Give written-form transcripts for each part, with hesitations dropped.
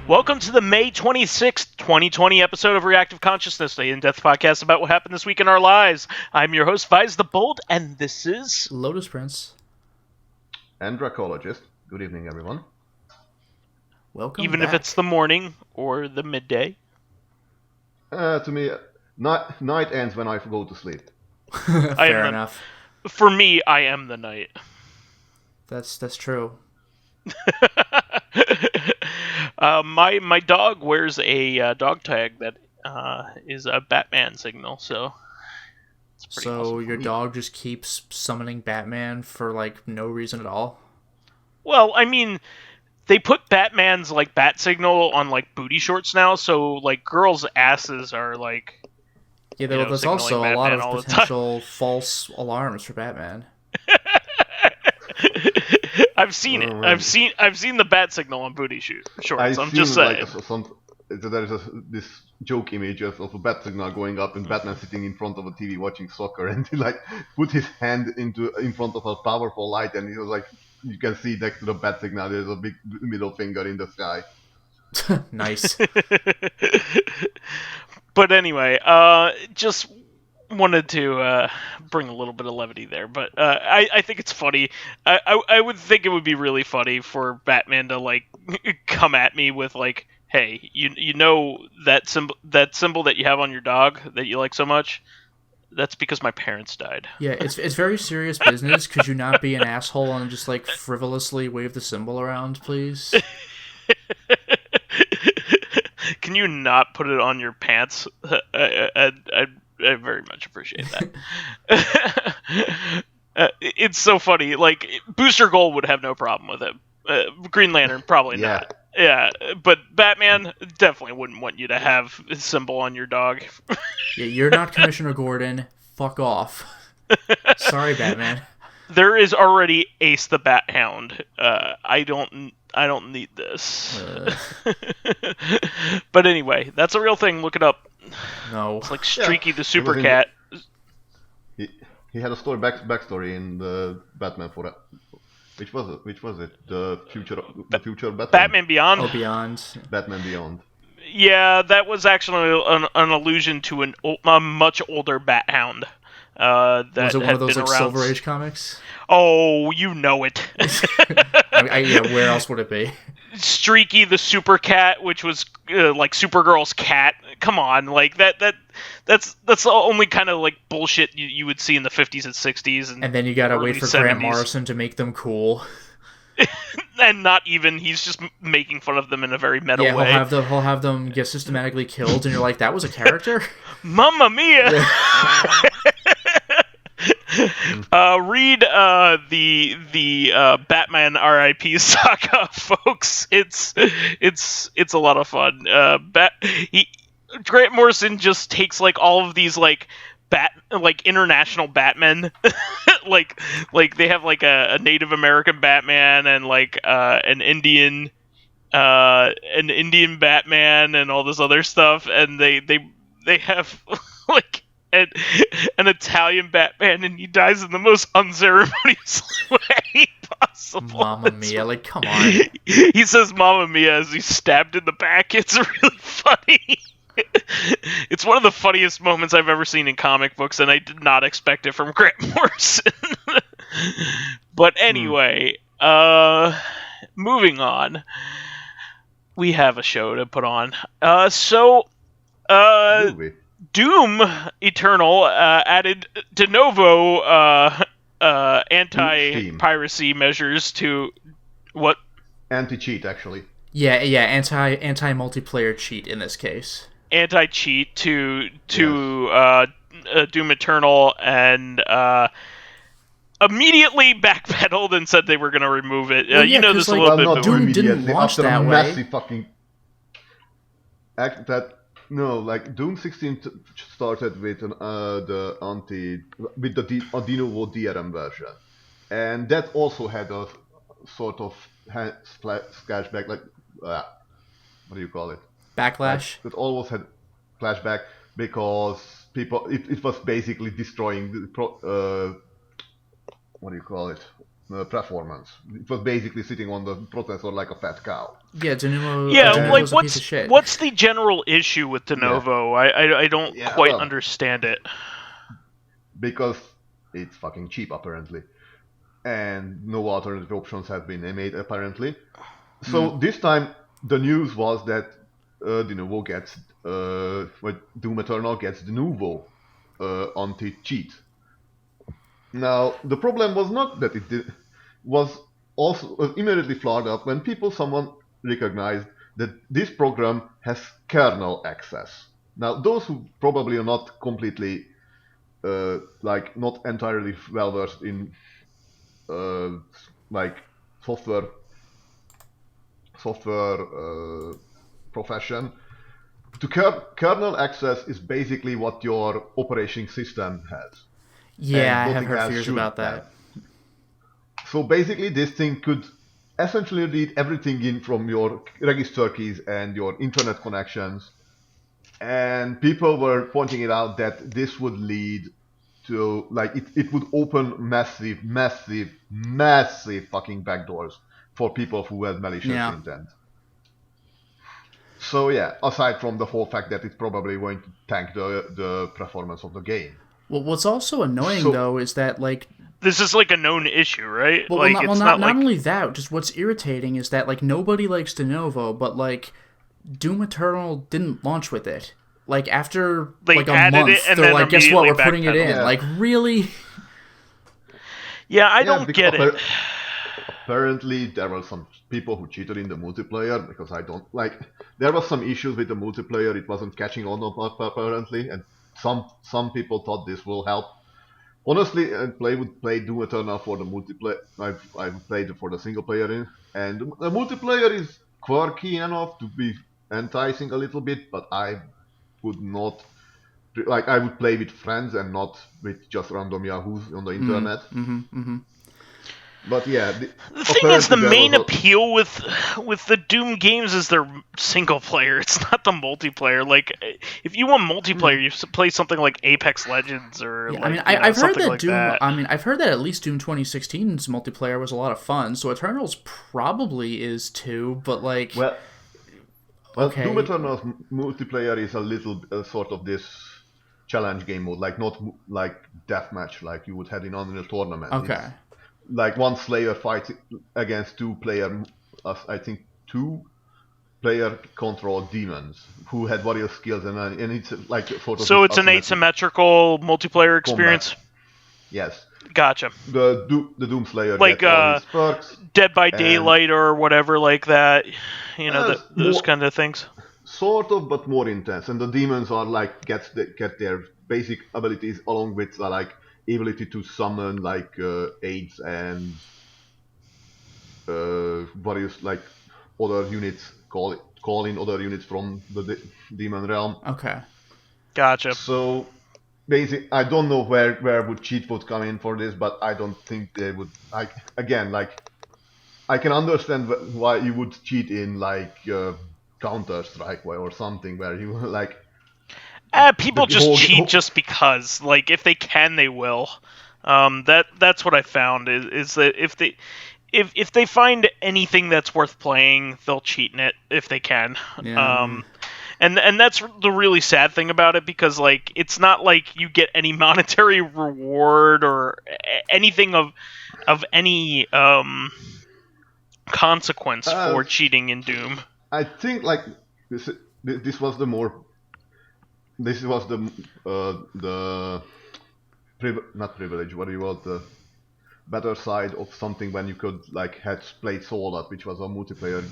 Welcome to the May 26th, 2020 episode of Reactive Consciousness, the in-depth podcast about what happened this week in our lives. I'm your host, vysethebold, and this is... Lotus Prince. And Dracologist. Good evening, everyone. Welcome Even back. if it's the morning or the midday. To me, night ends when I go to sleep. Fair enough. For me, I am the night. That's true. My dog wears a dog tag that is a Batman signal, so it's pretty awesome. Your dog just keeps summoning Batman for like no reason at all? Well, I mean, they put Batman's like bat signal on like booty shorts now, so like girls' asses are like there's also a lot of potential false alarms for Batman. I've seen it. I've seen the bat signal on booty shorts. I'm just saying. There is this joke image of a bat signal going up and Batman sitting in front of a TV watching soccer, and he like put his hand in front of a powerful light, and he was like, you can see next to the bat signal there's a big middle finger in the sky. Nice. But anyway, just wanted to bring a little bit of levity there, but I think it's funny. I would think it would be really funny for Batman to like come at me with like, hey, you know that symbol that you have on your dog that you like so much? That's because my parents died. Yeah, it's very serious business. Could you not be an asshole and just like frivolously wave the symbol around, please? Can you not put it on your pants? I very much appreciate that. It's so funny. Like, Booster Gold would have no problem with it. Green Lantern, probably not. Yeah, but Batman definitely wouldn't want you to have a symbol on your dog. Yeah, you're not Commissioner Gordon. Fuck off. Sorry, Batman. There is already Ace the Bat Hound. I don't need this. But anyway, that's a real thing. Look it up. No. It's like Streaky the Super Cat. He had a backstory in the Batman for that. Which was it? The future Batman. Batman Beyond. Oh, Beyond. Batman Beyond. Yeah, that was actually an allusion to a much older Bat Hound. That was it one of those like around... Silver Age comics? Oh, you know it. Yeah, where else would it be? Streaky the Super Cat, which was like Supergirl's cat. Come on, like that's the only kind of like bullshit you would see in the 50s and 60s. And then you gotta wait for 70s. Grant Morrison to make them cool. And not even, he's just making fun of them in a very meta way. He'll have them get systematically killed, and you're like, that was a character? Mamma mia! Read the Batman R.I.P. saga, folks. It's a lot of fun. Grant Morrison just takes like all of these like international Batmen, like they have like a Native American Batman and like an Indian Batman and all this other stuff, and they have like an Italian Batman, and he dies in the most unceremonious way possible. Mamma mia, like, come on. He says Mamma mia as he's stabbed in the back. It's really funny. It's one of the funniest moments I've ever seen in comic books, and I did not expect it from Grant Morrison. But anyway, moving on. We have a show to put on. Doom Eternal added de novo anti-piracy measures to what? Anti-cheat, actually. Yeah, anti-multiplayer cheat in this case. Anti-cheat to Doom Eternal, and immedently backpedaled and said they were going to remove it. Well, you know this a little bit. But Doom didn't launch that way. Massive fucking Doom 16 started with the de novo DRM version, and that also had a sort of splashback, like what do you call it? Backlash. It almost had flashback because people. It was basically destroying the what do you call it? performance. It was basically sitting on the processor like a fat cow. Yeah, Denuvo, Yeah, Denuvo's like a piece of shit. what's the general issue with de novo? I don't Yeah, quite well, understand it. because it's fucking cheap apparently, and no alternative options have been made apparently. So this time the news was that de novo gets Doom Eternal gets de novo anti-cheat. Now the problem was not that it was also immediately flagged up when someone recognized that this program has kernel access. Now those who probably are not completely not entirely well versed in like software profession. Kernel access is basically what your operating system has. Yeah, and I have nothing heard else fears should about that. have. So basically, this thing could essentially read everything in from your register keys and your internet connections. And people were pointing it out that this would lead to it would open massive fucking backdoors for people who had malicious intent. So yeah, aside from the whole fact that it's probably going to tank the performance of the game. Well, what's also annoying though is that this is like a known issue, right? Not only that, just what's irritating is that nobody likes de novo, but Doom Eternal didn't launch with it. After they a month, it and they're then like, guess what? We're putting it in. Yeah. Really? Yeah, I don't get it. Apparently, there were some people who cheated in the multiplayer because I don't like. There was some issues with the multiplayer; it wasn't catching on apparently, and some people thought this will help. Honestly, I would play Doom Eternal for the multiplayer. I've played it for the single player and the multiplayer is quirky enough to be enticing a little bit, but I would not. I would play with friends and not with just random yahoos on the internet. But yeah, the thing is, the main appeal with the Doom games is their single player. It's not the multiplayer. If you want multiplayer, you play something like Apex Legends or I've heard that like Doom. That. I've heard that at least Doom 2016's multiplayer was a lot of fun. So Eternals probably is too. But okay. Doom Eternal's multiplayer is a little sort of this challenge game mode, not like deathmatch like you would have in Unreal Tournament. Okay. It's one Slayer fights against two player controlled demons who had various skills and it's sort of. So it's an asymmetrical multiplayer experience. Combat. Yes. Gotcha. The Doom Slayer gets all his perks, Dead by Daylight or whatever like that. Those kind of things. Sort of, but more intense. And the demons are get their basic abilities along with ability to summon aids and various other units, call in other units from the demon realm. Okay. Gotcha. So basically, I don't know where would cheat would come in for this, but I don't think they would. I can understand why you would cheat in Counter-Strike or something where you people just cheat just because. If they can, they will. That's what I found is that if they find anything that's worth playing, they'll cheat in it if they can. Yeah. And that's the really sad thing about it because it's not like you get any monetary reward or anything of any consequence for cheating in Doom. I think this was the more. This was not privilege. What do you want? The better side of something when you could had played Soldat, which was a multiplayer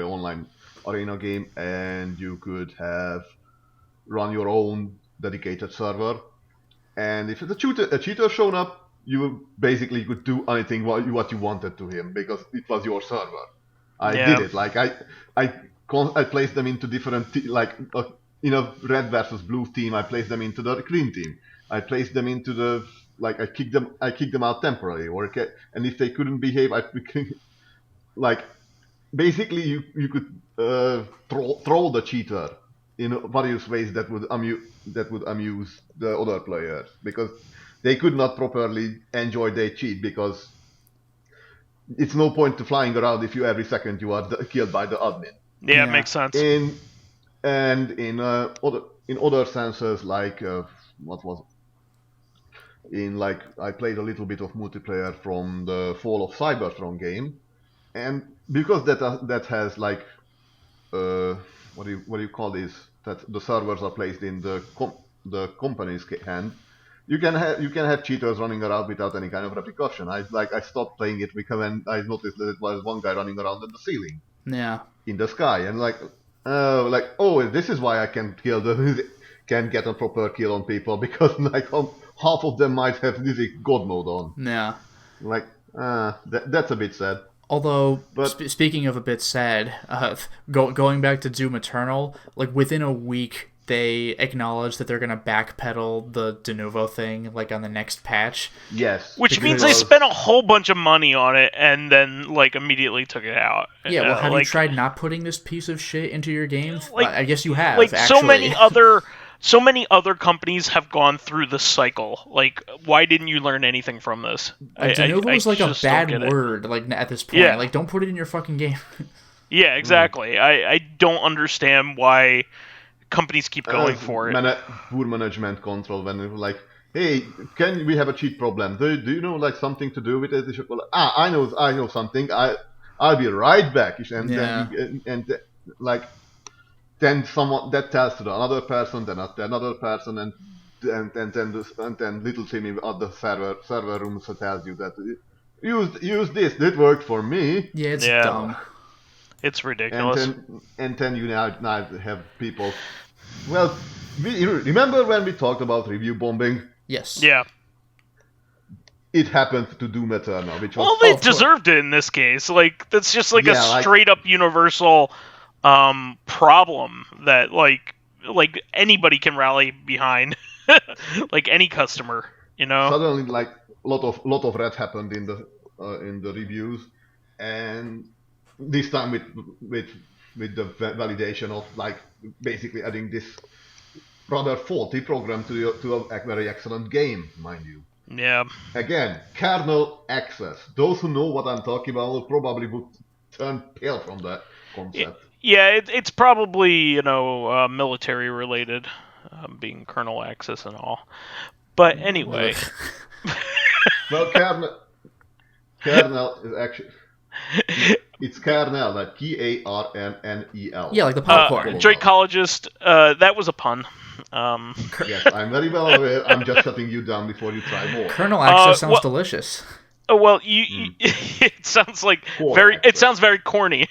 online arena game, and you could have run your own dedicated server. And if a cheater showed up, you basically could do anything what you wanted to him because it was your server. I did it. I placed them into different in a red versus blue team. I placed them into the green team. I placed them into the I kicked them out temporarily, and if they couldn't behave, basically you could troll the cheater in various ways that would amuse the other players because they could not properly enjoy their cheat because it's no point to flying around if every second you are killed by the admin. Yeah, it makes sense. In other senses, like what was in like I played a little bit of multiplayer from the Fall of Cybertron game, and because that has like what do you call this, that the servers are placed in the company's hand. You can have cheaters running around without any kind of repercussion. I stopped playing it because when I noticed that it was one guy running around in the ceiling. Yeah. In the sky, and this is why I can get a proper kill on people, because half of them might have this God mode on. Yeah. That's a bit sad. Although, speaking of a bit sad, going back to Doom Eternal, like within a week, they acknowledged that they're going to backpedal the de novo thing, like on the next patch. Yes. Which means they spent a whole bunch of money on it and then, like, immediately took it out. Yeah, well, have you tried not putting this piece of shit into your game? I guess you have, like, actually. So many other companies have gone through this cycle. Like, why didn't you learn anything from this? De novo is like a bad word, like, at this point. Yeah. Like, don't put it in your fucking game. Yeah, exactly. I don't understand why companies keep going for it. Poor management control, when it's like, hey, can we have a cheat problem? Do you know like something to do with it? I know something. I'll be right back. Then someone that tells to another person, then another person, and then little Timmy at the server room tells you that use this. That worked for me. Yeah, it's dumb. It's ridiculous. And then you now have people. Well, remember when we talked about review bombing? Yes. Yeah. It happened to Doom Eternal, which was... Well, they deserved it in this case. Like, that's just like a straight-up universal problem that, like anybody can rally behind. Like, any customer, you know? Suddenly, like, lot of red happened in the reviews, and this time with the validation of like basically adding this rather faulty program to a very excellent game, mind you. Yeah. Again, kernel access. Those who know what I'm talking about probably would turn pale from that concept. Yeah, it's probably military related, being kernel access and all. But anyway. Well, kernel is actually. It's kernel, like Karnnel. Yeah, like the popcorn. Dracologist, that was a pun. Yes, I'm very well aware. I'm just shutting you down before you try more. Kernel access sounds delicious. Oh well, it sounds like it sounds very corny.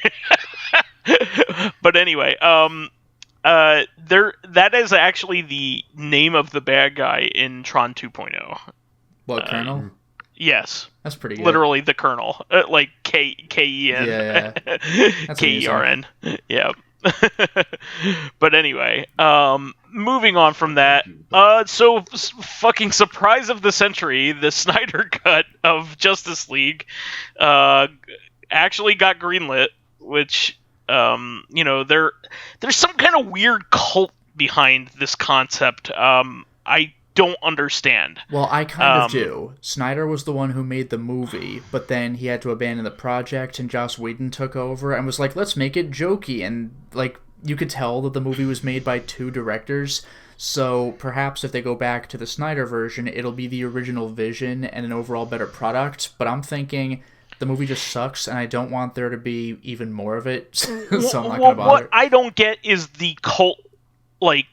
But anyway, that is actually the name of the bad guy in Tron 2.0. What, Kernel? Yes. That's pretty good. Literally the Colonel. Like K-E-N. Yeah. K-E-R-N. Yeah. But anyway, moving on from that, so fucking surprise of the century, the Snyder cut of Justice League actually got greenlit, which, there's some kind of weird cult behind this concept. I don't understand. Well, I kind of do. Snyder was the one who made the movie, but then he had to abandon the project, and Joss Whedon took over and was like, let's make it jokey. And, like, you could tell that the movie was made by two directors, so perhaps if they go back to the Snyder version, it'll be the original vision and an overall better product. But I'm thinking the movie just sucks, and I don't want there to be even more of it, so I'm not going to bother. What I don't get is the cult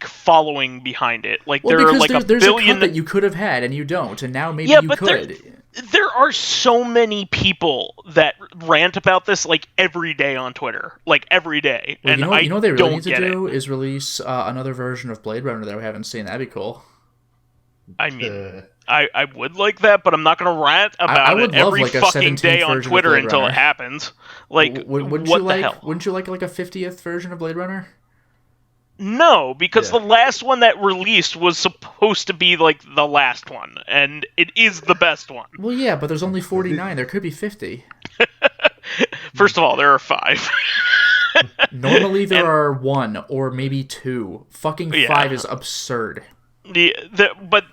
following behind it. Like, well, there are like there's a billion a cut that you could have had and you don't, and now maybe you could. There are so many people that rant about this like every day on Twitter, like every day. Well, and you know what they really need to do is release another version of Blade Runner that we haven't seen. That'd be cool. I mean, I would like that, but I'm not going to rant about it every fucking day on Twitter until it happens. Like, wouldn't what you the hell? Wouldn't you like a 50th version of Blade Runner? No, because the last one that released was supposed to be like the last one, and it is the best one. Well, yeah, but there's only 49. There could be 50. First of all, there are 5. Normally there are 1 or maybe 2. Fucking 5 is absurd. But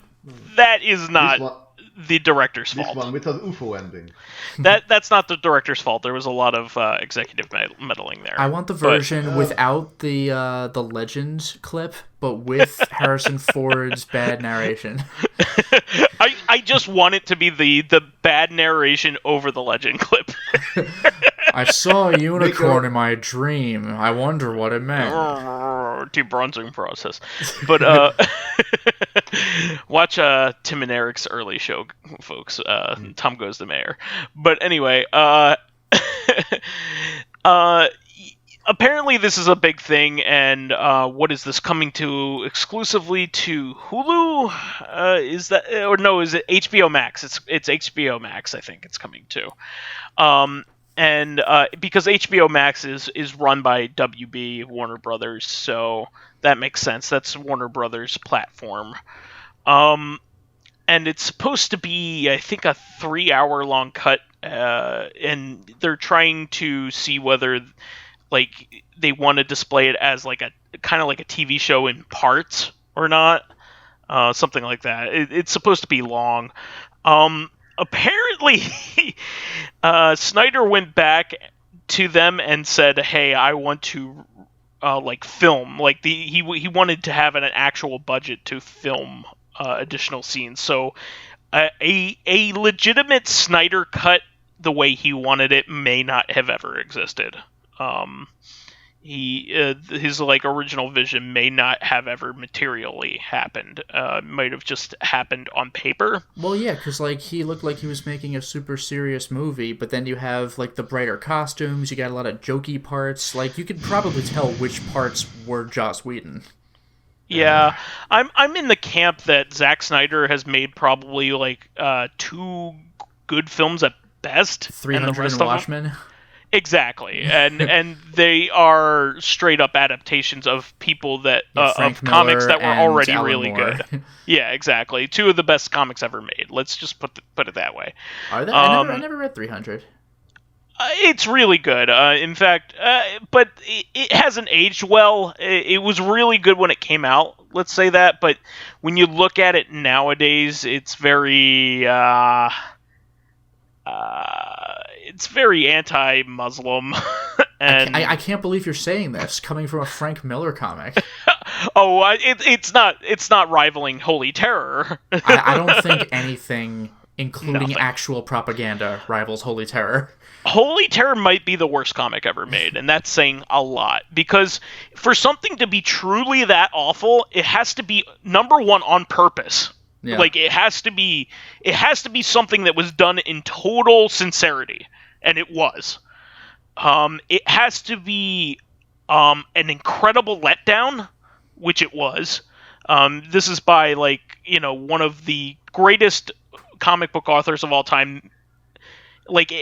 that is not the director's This fault. one with an UFO ending. That's not the director's fault. There was a lot of executive meddling there. I want the version without the Legend clip, but with Harrison Ford's bad narration. I just want it to be the bad narration over the Legend clip. I saw a unicorn in my dream. I wonder what it meant. Debronzing process. But watch Tim and Eric's early show, folks. Tom Goes the Mayor. But anyway, apparently this is a big thing, and what is this coming to exclusively to Hulu? Is that, or no? Is it HBO Max? It's HBO Max. I think it's coming to. And because HBO Max is run by WB, Warner Brothers, so that makes sense. That's Warner Brothers' platform. And it's supposed to be, I think, a 3-hour-long cut, and they're trying to see whether, like, they want to display it as like a kind of like a TV show in parts or not, something like that. It's supposed to be long. Apparently, Snyder went back to them and said, "Hey, I want to like film. Like he wanted to have an actual budget to film additional scenes. So a legitimate Snyder cut, the way he wanted it, may not have ever existed. His like original vision may not have ever materially happened. Might have just happened on paper. Well, yeah, because like he looked like he was making a super serious movie, but then you have like the brighter costumes. You got a lot of jokey parts. Like you could probably tell which parts were Joss Whedon. Yeah, I'm in the camp that Zack Snyder has made probably like 2 good films at best, 300 and the rest and of Watchmen. them. Exactly, and they are straight up adaptations of people that of comics that were already really good. Yeah, exactly. 2 of the best comics ever made. Let's just put it that way. Are they? I never read 300. It's really good. In fact, but it hasn't aged well. It was really good when it came out. Let's say that. But when you look at it nowadays, it's very anti-Muslim. And I can't believe you're saying this coming from a Frank Miller comic. It's not rivaling Holy Terror. I don't think anything, including Nothing. Actual propaganda, rivals Holy Terror. Holy Terror might be the worst comic ever made, and that's saying a lot. Because for something to be truly that awful, it has to be, number one, on purpose. Yeah. Like it has to be something that was done in total sincerity, and it was. It has to be an incredible letdown, which it was. This is by one of the greatest comic book authors of all time. Like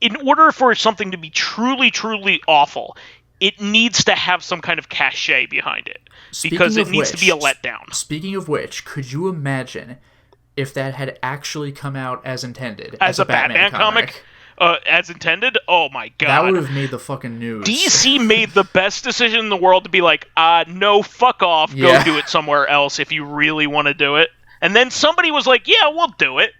in order for something to be truly, truly awful, it needs to have some kind of cachet behind it. Because it needs to be a letdown. Speaking of which, could you imagine if that had actually come out as intended? As a Batman comic? As intended? Oh my god. That would have made the fucking news. DC made the best decision in the world to be like, no, fuck off, go do it somewhere else if you really want to do it. And then somebody was like, yeah, we'll do it.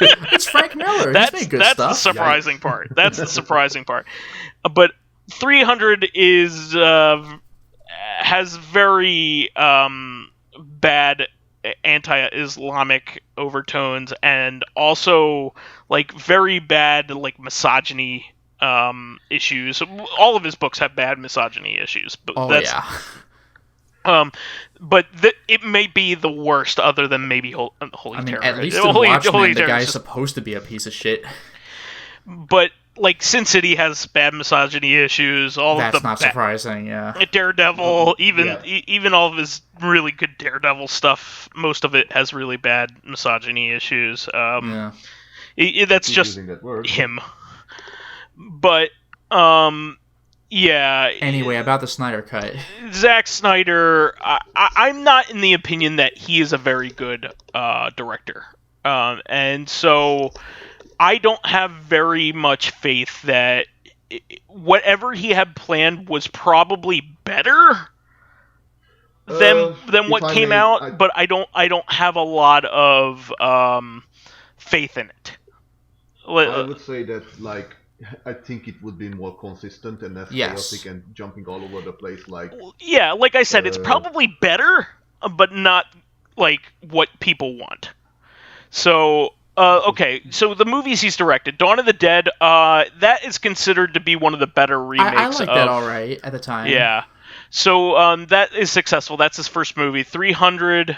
It's Frank Miller. He's made good stuff. That's the surprising part. That's the surprising part. But 300 has very bad anti-Islamic overtones, and also like very bad like misogyny issues. All of his books have bad misogyny issues. But but it may be the worst, other than maybe Holy Terror. At least in Watchmen, the guy's supposed to be a piece of shit. But like Sin City has bad misogyny issues. That's not surprising. Yeah. Daredevil, even all of his really good Daredevil stuff, most of it has really bad misogyny issues. That's just him. But yeah. Anyway, about the Snyder cut. Zack Snyder, I'm not in the opinion that he is a very good director, and so I don't have very much faith that whatever he had planned was probably better than If what I came may, out, but I don't have a lot of faith in it. I would say that, like, I think it would be more consistent and less Yes. chaotic and jumping all over the place. Like, Yeah, like I said, it's uh, probably better, but not like what people want. So, okay, so the movies he's directed, Dawn of the Dead, that is considered to be one of the better remakes I like that all right at the time. Yeah. So, that is successful. That's his first movie. 300,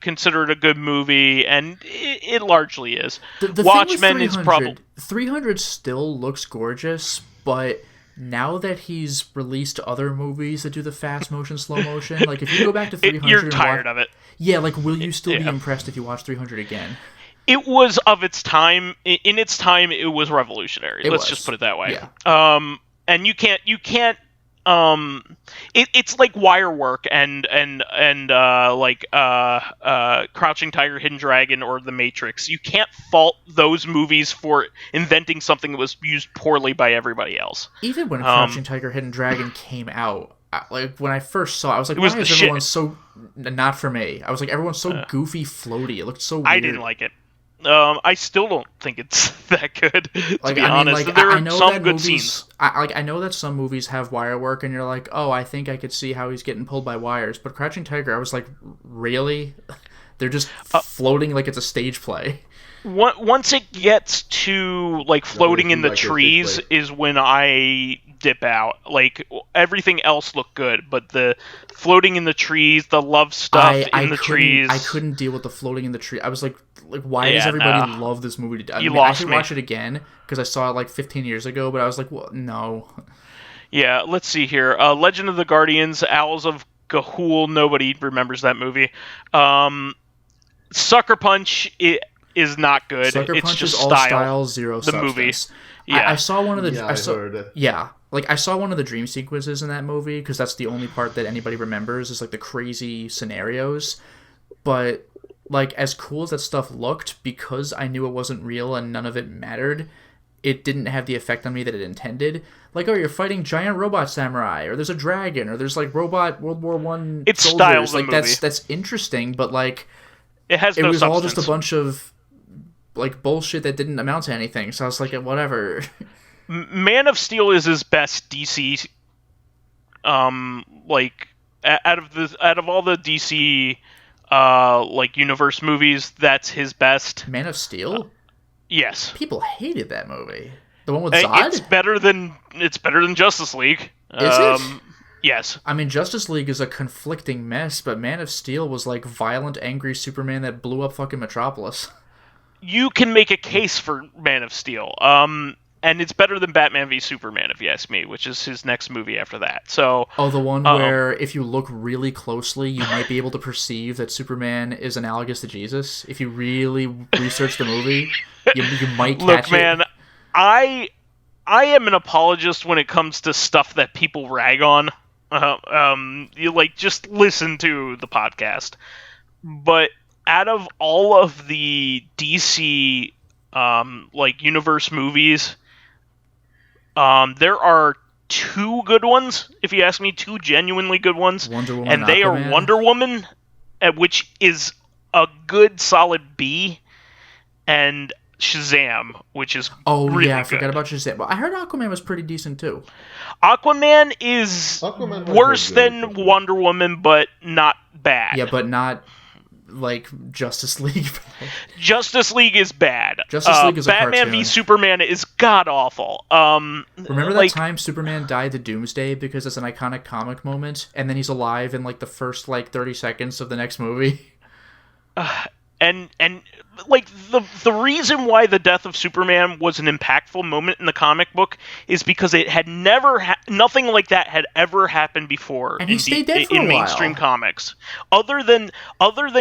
considered a good movie, and it largely is. The Watchmen thing is with probably... 300 still looks gorgeous, but now that he's released other movies that do the fast motion, slow motion, like if you go back to 300, You're tired of it. Yeah, like will you still be impressed if you watch 300 again? It was of its time. In its time, it was revolutionary. Let's just put it that way. Yeah. And you can't. It's like wire work and Crouching Tiger, Hidden Dragon, or The Matrix. You can't fault those movies for inventing something that was used poorly by everybody else. Even when Crouching Tiger, Hidden Dragon came out, like when I first saw it, I was like, why is everyone so... Not for me. I was like, everyone's so goofy floaty. It looked so weird. I didn't like it. I still don't think it's that good, to be honest. Like, there I are know some that good movies, scenes. I know that some movies have wire work, and you're like, oh, I think I could see how he's getting pulled by wires. But Crouching Tiger, I was like, really? They're just floating like it's a stage play. Once it gets to like floating in the trees is when I dip out. Like everything else looked good, but the floating in the trees, the love stuff in the trees, I couldn't deal with the floating in the tree. I was like why does everybody love this movie? I should watch it again because I saw it like 15 years ago, but I was like, well, no. Yeah, let's see here. Legend of the Guardians, Owls of Ga'Hoole. Nobody remembers that movie. Sucker Punch is not good. Sucker it's Punch just is all style, zero the substance. Movie. Yeah, I saw one of the. I heard it. Yeah, like I saw one of the dream sequences in that movie because that's the only part that anybody remembers is like the crazy scenarios. But like as cool as that stuff looked, because I knew it wasn't real and none of it mattered, it didn't have the effect on me that it intended. Like, oh, you're fighting giant robot samurai, or there's a dragon, or there's like robot World War I it's soldiers. Styles like movie. That's interesting, but like it was substance. all just a bunch of like bullshit that didn't amount to anything. So I was like, whatever. Man of Steel is his best DC. Like out of all the DC like universe movies, that's his best. Man of Steel. Yes. People hated that movie. The one with Zod? It's better than Justice League. Is it? Yes. I mean, Justice League is a conflicting mess, but Man of Steel was like violent, angry Superman that blew up fucking Metropolis. You can make a case for Man of Steel. And it's better than Batman v Superman, if you ask me, which is his next movie after that. So, the one where if you look really closely, you might be able to perceive that Superman is analogous to Jesus. If you really research the movie, you might catch Look, man, I am an apologist when it comes to stuff that people rag on. You like just listen to the podcast. But out of all of the DC like universe movies, there are two good ones, if you ask me, two genuinely good ones. Wonder Woman and they Aquaman. are Wonder Woman, which is a good solid B, and Shazam, which is really I good. forgot about Shazam. Well, I heard Aquaman was pretty decent too. Aquaman is worse than Wonder Woman, but not bad. Yeah, but not like Justice League. Justice League is bad. Justice League is a Batman cartoon. v Superman is god awful. Remember that time Superman died to Doomsday because it's an iconic comic moment, and then he's alive in like the first like 30 seconds of the next movie? And like the reason why the death of Superman was an impactful moment in the comic book is because it had never nothing like that had ever happened before and he stayed dead for a while. Mainstream comics, other than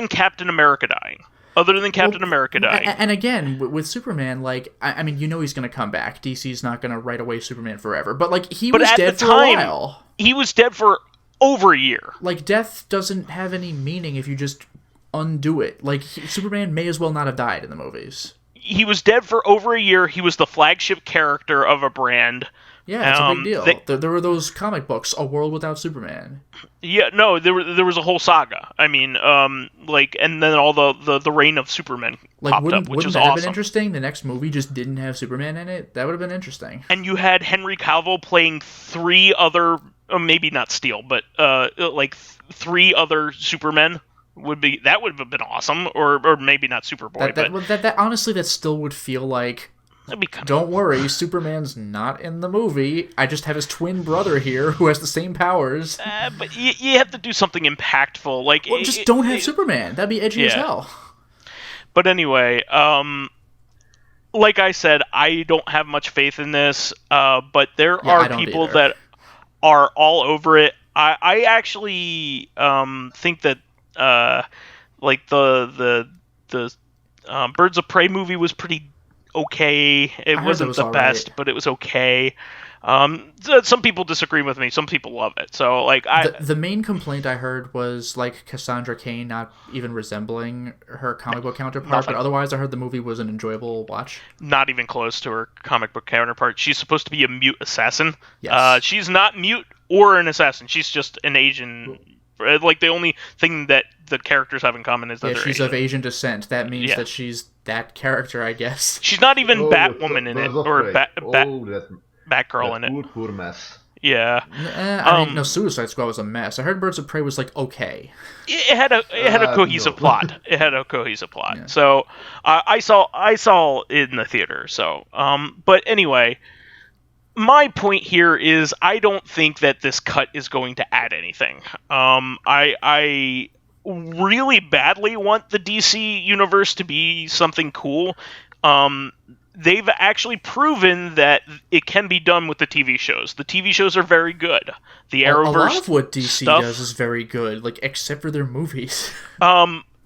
Captain America dying. And again, with Superman, like I mean, you know he's going to come back. DC's not going to write away Superman forever, but like he was dead for a while. He was dead for over a year. Like death doesn't have any meaning if you just undo it. Like Superman may as well not have died in the movies. He was dead for over a year. He was the flagship character of a brand Yeah, it's a big deal. They, There were those comic books, A World Without Superman. Yeah, no, there was a whole saga. I mean, and then all the reign of Superman popped up, which Wouldn't was that have been awesome. interesting? The next movie just didn't have Superman in it. That would have been interesting. And you had Henry Cavill playing three other, maybe not Steel, but three other Supermen. That would have been awesome, or maybe not Superboy, That honestly, that still would feel like. Don't worry, Superman's not in the movie. I just have his twin brother here who has the same powers. But you have to do something impactful, just don't have Superman. That'd be edgy as hell. But anyway, like I said, I don't have much faith in this. But there are people that are all over it. I actually think that the Birds of Prey movie was pretty okay. It wasn't the best, but it was okay. Some people disagree with me. Some people love it. So the main complaint I heard was Cassandra Cain not even resembling her comic book counterpart. But otherwise, I heard the movie was an enjoyable watch. Not even close to her comic book counterpart. She's supposed to be a mute assassin. Yes. She's not mute or an assassin. She's just an Asian. The only thing that the characters have in common is that they're she's Asian. of Asian descent. That means that she's that character, I guess. She's not even Batwoman in it, or Batgirl in it. Poor mess. Yeah. No, Suicide Squad was a mess. I heard Birds of Prey was okay. It had a cohesive plot. It had a cohesive plot. Yeah. So I saw it in the theater. So but anyway. My point here is I don't think that this cut is going to add anything. I really badly want the DC universe to be something cool. They've actually proven that it can be done with the TV shows. The TV shows are very good. The Arrowverse a lot of what DC stuff, does is very good, except for their movies.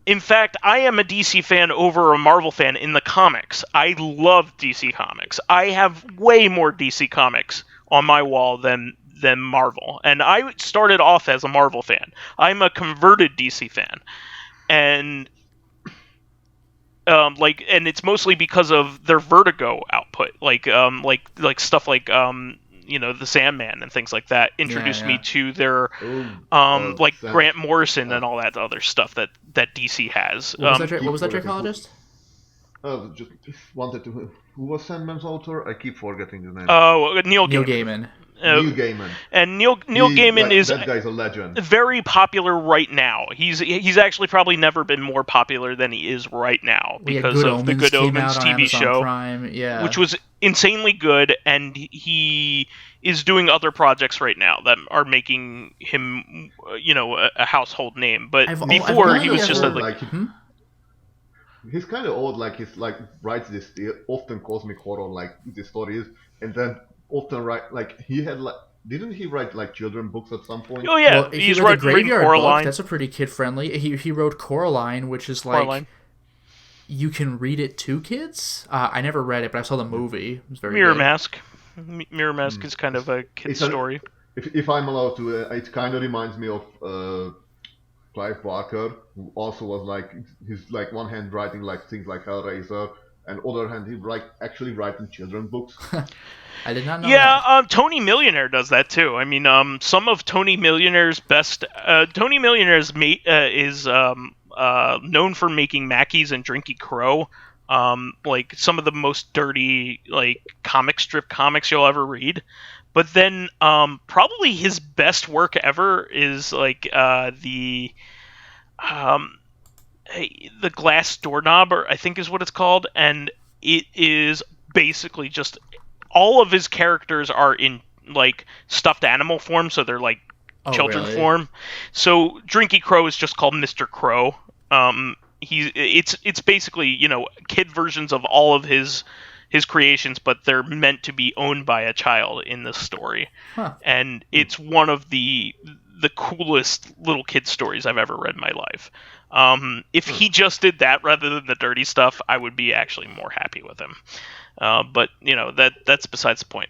In fact, I am a DC fan over a Marvel fan in the comics. I love DC comics. I have way more DC comics on my wall than Marvel. And I started off as a Marvel fan. I'm a converted DC fan. And and it's mostly because of their Vertigo output. Stuff like the Sandman and things like that introduced me to their Grant Morrison and all that other stuff that DC has. What was that Dracologist? Just wanted to. Who was Sandman's author? I keep forgetting the name. Oh, Neil Gaiman. Neil Gaiman. And Neil Gaiman is that guy's a legend. Very popular right now. He's actually probably never been more popular than he is right now because of the Good Omens TV show, Prime, which was insanely good, and he is doing other projects right now that are making him, a household name. But before he was just he's kind of odd. He's writes this often cosmic horror these stories, and then often he had didn't he write children books at some point? Oh yeah, he's wrote the Graveyard book. That's a pretty kid friendly. He wrote Coraline, which is Coraline. You can read it to kids. I never read it, but I saw the movie. It was very Mirror good. Mask. Mirror Mask is kind of a kid's story. If I'm allowed to, it kind of reminds me of Clive Barker, who also was he's one hand writing things like Hellraiser, and other hand he actually writing children books. I did not know. Yeah, Tony Millionaire does that too. I mean, some of Tony Millionaire's best. Tony Millionaire's is known for making Mackies and Drinky Crow. Some of the most dirty comic strip comics you'll ever read. But then probably his best work ever is the Glass Doorknob, or I think is what it's called, and it is basically just all of his characters are in stuffed animal form, so they're children form. So Drinky Crow is just called Mr. Crow. It's basically kid versions of all of his creations, but they're meant to be owned by a child in this story. Huh. And it's one of the coolest little kid stories I've ever read in my life. If he just did that rather than the dirty stuff, I would be actually more happy with him. But that's besides the point.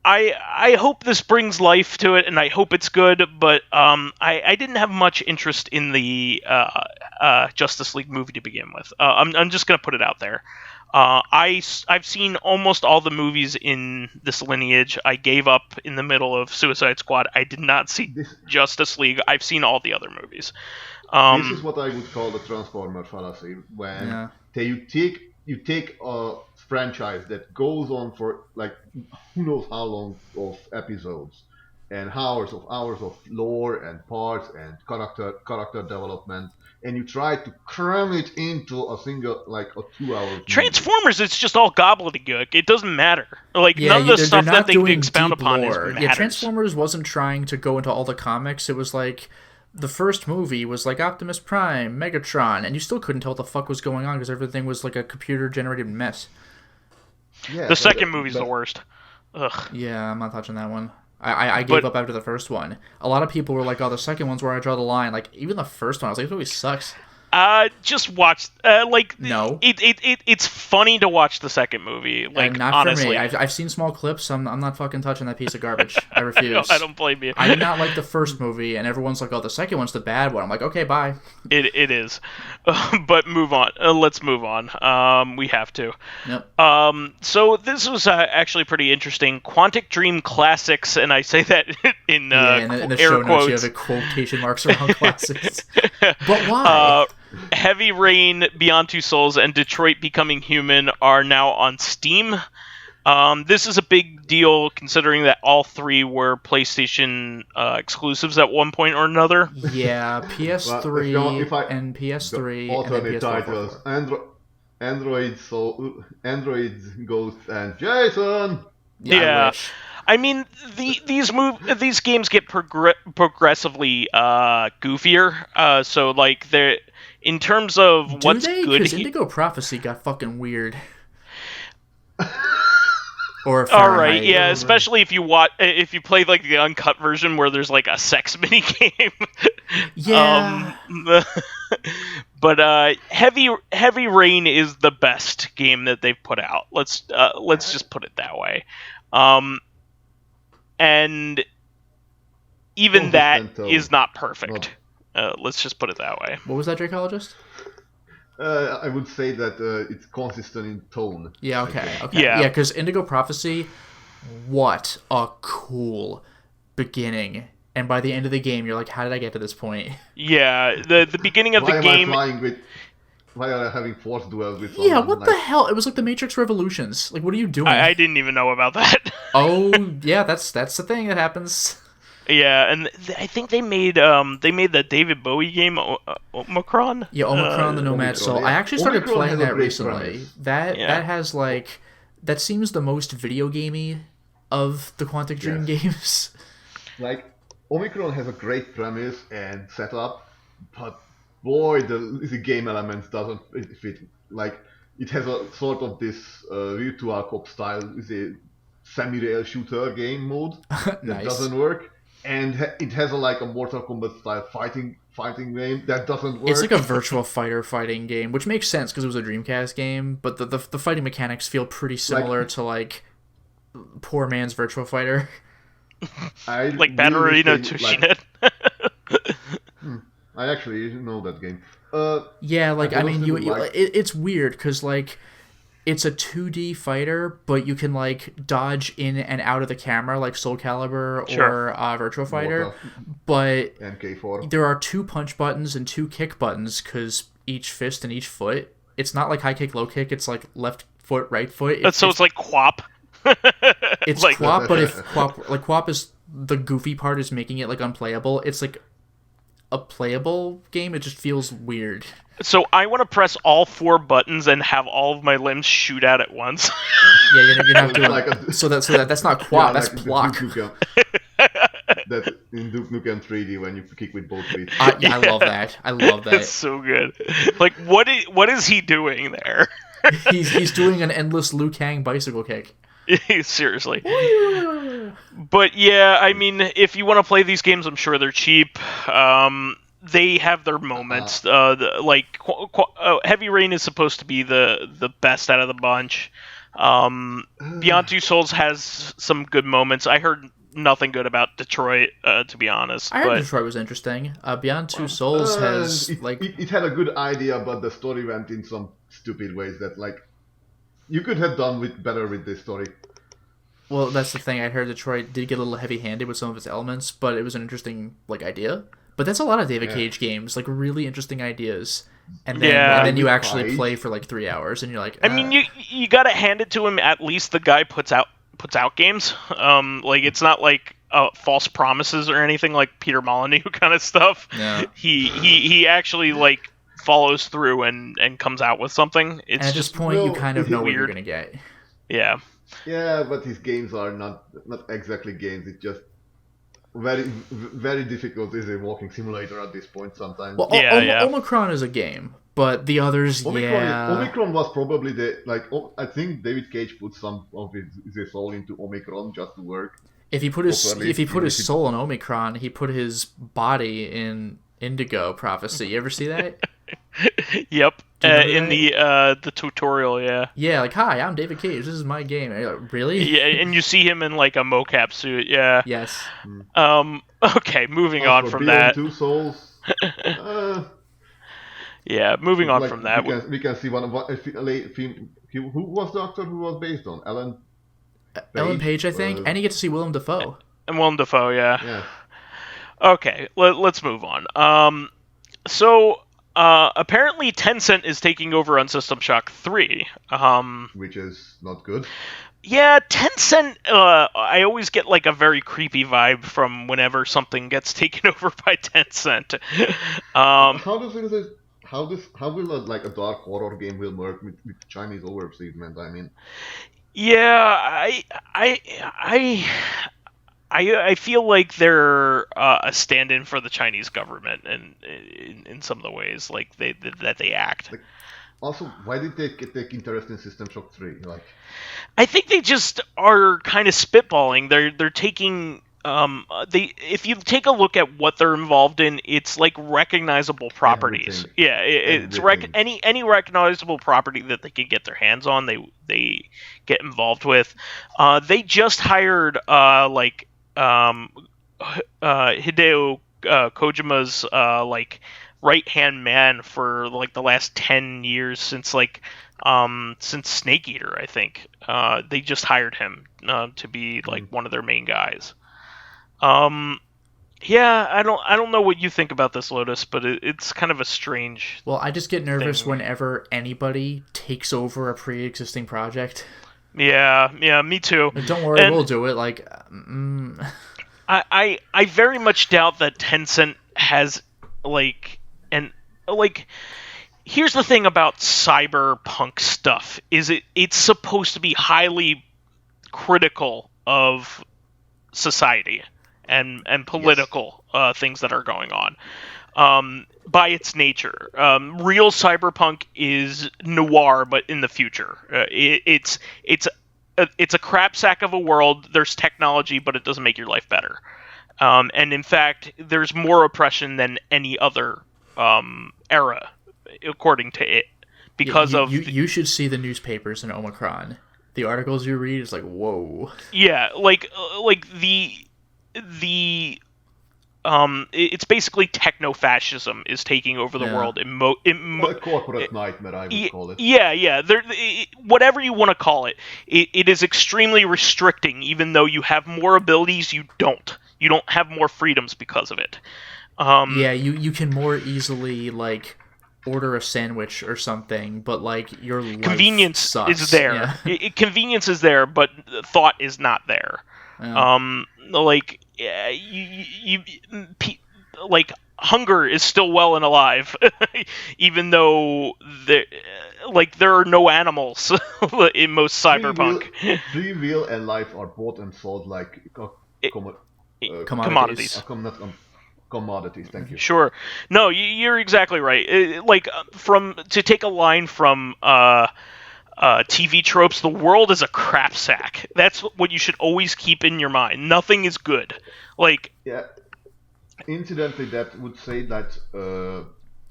I hope this brings life to it, and I hope it's good. But I didn't have much interest in the Justice League movie to begin with. I'm just gonna put it out there. I've seen almost all the movies in this lineage. I gave up in the middle of Suicide Squad. I did not see Justice League. I've seen all the other movies. This is what I would call the Transformer fallacy, when you take a franchise that goes on for like who knows how long of episodes and hours of lore and parts and character development, and you try to cram it into a single, like, a 2-hour Transformers, it's just all gobbledygook. It doesn't matter. Like, none of the stuff that they expound upon matters. Yeah, Transformers wasn't trying to go into all the comics. It was like, the first movie was like Optimus Prime, Megatron, and you still couldn't tell what the fuck was going on because everything was like a computer-generated mess. Yeah, the second movie's the worst. Ugh. Yeah, I'm not touching that one. I gave up after the first one. A lot of people were like, "Oh, the second one's where I draw the line." Like, even the first one, I was like, "This movie sucks." Just watch. No, it's funny to watch the second movie. Like, not honestly, for me. I've seen small clips. I'm not fucking touching that piece of garbage. I refuse. I don't blame you. I did not like the first movie, and everyone's like, "Oh, the second one's the bad one." I'm like, "Okay, bye." It is, but move on. Let's move on. We have to. Yep. So this was actually pretty interesting. Quantic Dream Classics, and I say that in the air show quotes. Notes, you have the quotation marks around classics. But why? Heavy Rain, Beyond Two Souls, and Detroit Becoming Human are now on Steam. This is a big deal considering that all three were PlayStation exclusives at one point or another. Yeah, PS3 and PS3 alternate and titles. Android Ghost and Jason. Yeah. I mean, these games get progressively goofier. So like they're in terms of what's good. Because Indigo Prophecy got fucking weird. Or all right, yeah, especially if you play like the uncut version where there's like a sex mini game. Yeah. But Heavy Rain is the best game that they've put out. Let's just put it that way. And even that is not perfect. Let's just put it that way. What was that, Dracologist? I would say that it's consistent in tone. Yeah, okay. Yeah, because Indigo Prophecy, what a cool beginning. And by the end of the game, you're like, how did I get to this point? Yeah, the beginning of the game... Why are I having force duels with someone? Yeah, what the hell? It was like the Matrix Revolutions. Like, what are you doing? I didn't even know about that. Oh, yeah, that's the thing that happens. Yeah, and I think they made the David Bowie game Omicron. Yeah, Omicron, the Nomad Soul. Yeah. I actually started playing that recently. That has like that seems the most video gamey of the Quantic Dream games. Like, Omicron has a great premise and setup, but boy, the game elements doesn't fit. Like, it has a sort of this virtual cop style, is a semi-rail shooter game mode that doesn't work, and it has a Mortal Kombat style fighting game that doesn't work. It's like a virtual fighter fighting game, which makes sense because it was a Dreamcast game, but the fighting mechanics feel pretty similar to like poor man's Virtua Fighter. Like Batterina Tushinet. I actually know that game. Yeah, like I mean, it's weird because like it's a 2D fighter, but you can like dodge in and out of the camera like Soul Calibur or Virtua Fighter. But MK4. There are 2 punch buttons and 2 kick buttons because each fist and each foot. It's not like high kick, low kick. It's like left foot, right foot. So it's like QWOP. It's like QWOP, but if QWOP is the goofy part is making it like unplayable. It's like a playable game. It just feels weird. So I want to press all 4 buttons and have all of my limbs shoot out at once. Yeah, you're not doing so that's not QWOP. That's block. That's in Duke Nukem 3D when you kick with both feet. I love that. It's so good. Like, what is he doing there? he's doing an endless Liu Kang bicycle kick. Seriously. But yeah, I mean, if you want to play these games, I'm sure they're cheap. They have their moments. Heavy Rain is supposed to be the best out of the bunch. Beyond Two Souls has some good moments. I heard nothing good about Detroit, to be honest. I heard Detroit was interesting. Beyond Two Souls has it had a good idea, but the story went in some stupid ways that you could have done better with this story. Well, that's the thing. I heard Detroit did get a little heavy-handed with some of its elements, but it was an interesting idea. But that's a lot of David Cage games, really interesting ideas, and then you actually play for 3 hours, and you're like, I mean, you gotta hand it to him. At least the guy puts out games. It's not like false promises or anything like Peter Molyneux kind of stuff. No. He actually follows through and comes out with something. It's and at this point, you kind of know what you're gonna get. Yeah. Yeah, but his games are not exactly games. It's just very, very difficult. Is a walking simulator at this point sometimes. Well, Omicron is a game, but the others, Omicron was probably I think David Cage put some of his soul into Omicron just to work. If he put his soul in Omicron, he put his body in Indigo Prophecy. You ever see that? Yep. In the tutorial, yeah. Yeah, hi, I'm David Cage. This is my game. Really? Yeah, and you see him in a mocap suit. Yeah. Yes. Okay, moving on from that. Two souls. Yeah, moving on from that. We can see one of who was the actor who was based on Ellen Page, I think, and you get to see Willem Dafoe. And Willem Dafoe, yeah. Yeah. Okay, let's move on. So. Apparently Tencent is taking over on System Shock 3. Which is not good. Yeah, Tencent, I always get a very creepy vibe from whenever something gets taken over by Tencent. How will a dark horror game will work with Chinese overseas? I mean. Yeah, I feel like they're a stand-in for the Chinese government, and in some of the ways that they act. Also, why did they take interest in System Shock 3? I think they just are kind of spitballing. They're taking if you take a look at what they're involved in, it's recognizable properties. Everything. Yeah, it's any recognizable property that they can get their hands on, they get involved with. They just hired Hideo Kojima's right-hand man for the last 10 years since Snake Eater, I think. They just hired him to be one of their main guys. Yeah, I don't know what you think about this, Lotus, but it's kind of a strange. Well, I just get nervous whenever anybody takes over a pre-existing project. Yeah, me too. But don't worry, we'll do it. I very much doubt that Tencent has here's the thing about cyberpunk stuff is it's supposed to be highly critical of society and political things that are going on. By its nature, real cyberpunk is noir, but in the future. It's a crap sack of a world. There's technology, but it doesn't make your life better. And in fact, there's more oppression than any other era, according to it, because you should see the newspapers in Omicron. The articles you read is whoa. Yeah, it's basically techno-fascism is taking over the world. A corporate nightmare, I would call it. Yeah. Whatever you want to call it, it is extremely restricting. Even though you have more abilities, you don't. You don't have more freedoms because of it. You can more easily order a sandwich or something, but your life convenience sucks. Is there. Yeah. Convenience is there, but thought is not there. Yeah. Hunger is still well and alive, even though there are no animals in most cyberpunk. Free will and life are bought and sold commodities. Commodities, thank you. Sure. No, you're exactly right. To take a line from TV tropes, the world is a crap sack. That's what you should always keep in your mind. Nothing is good. Yeah. Incidentally, that would say that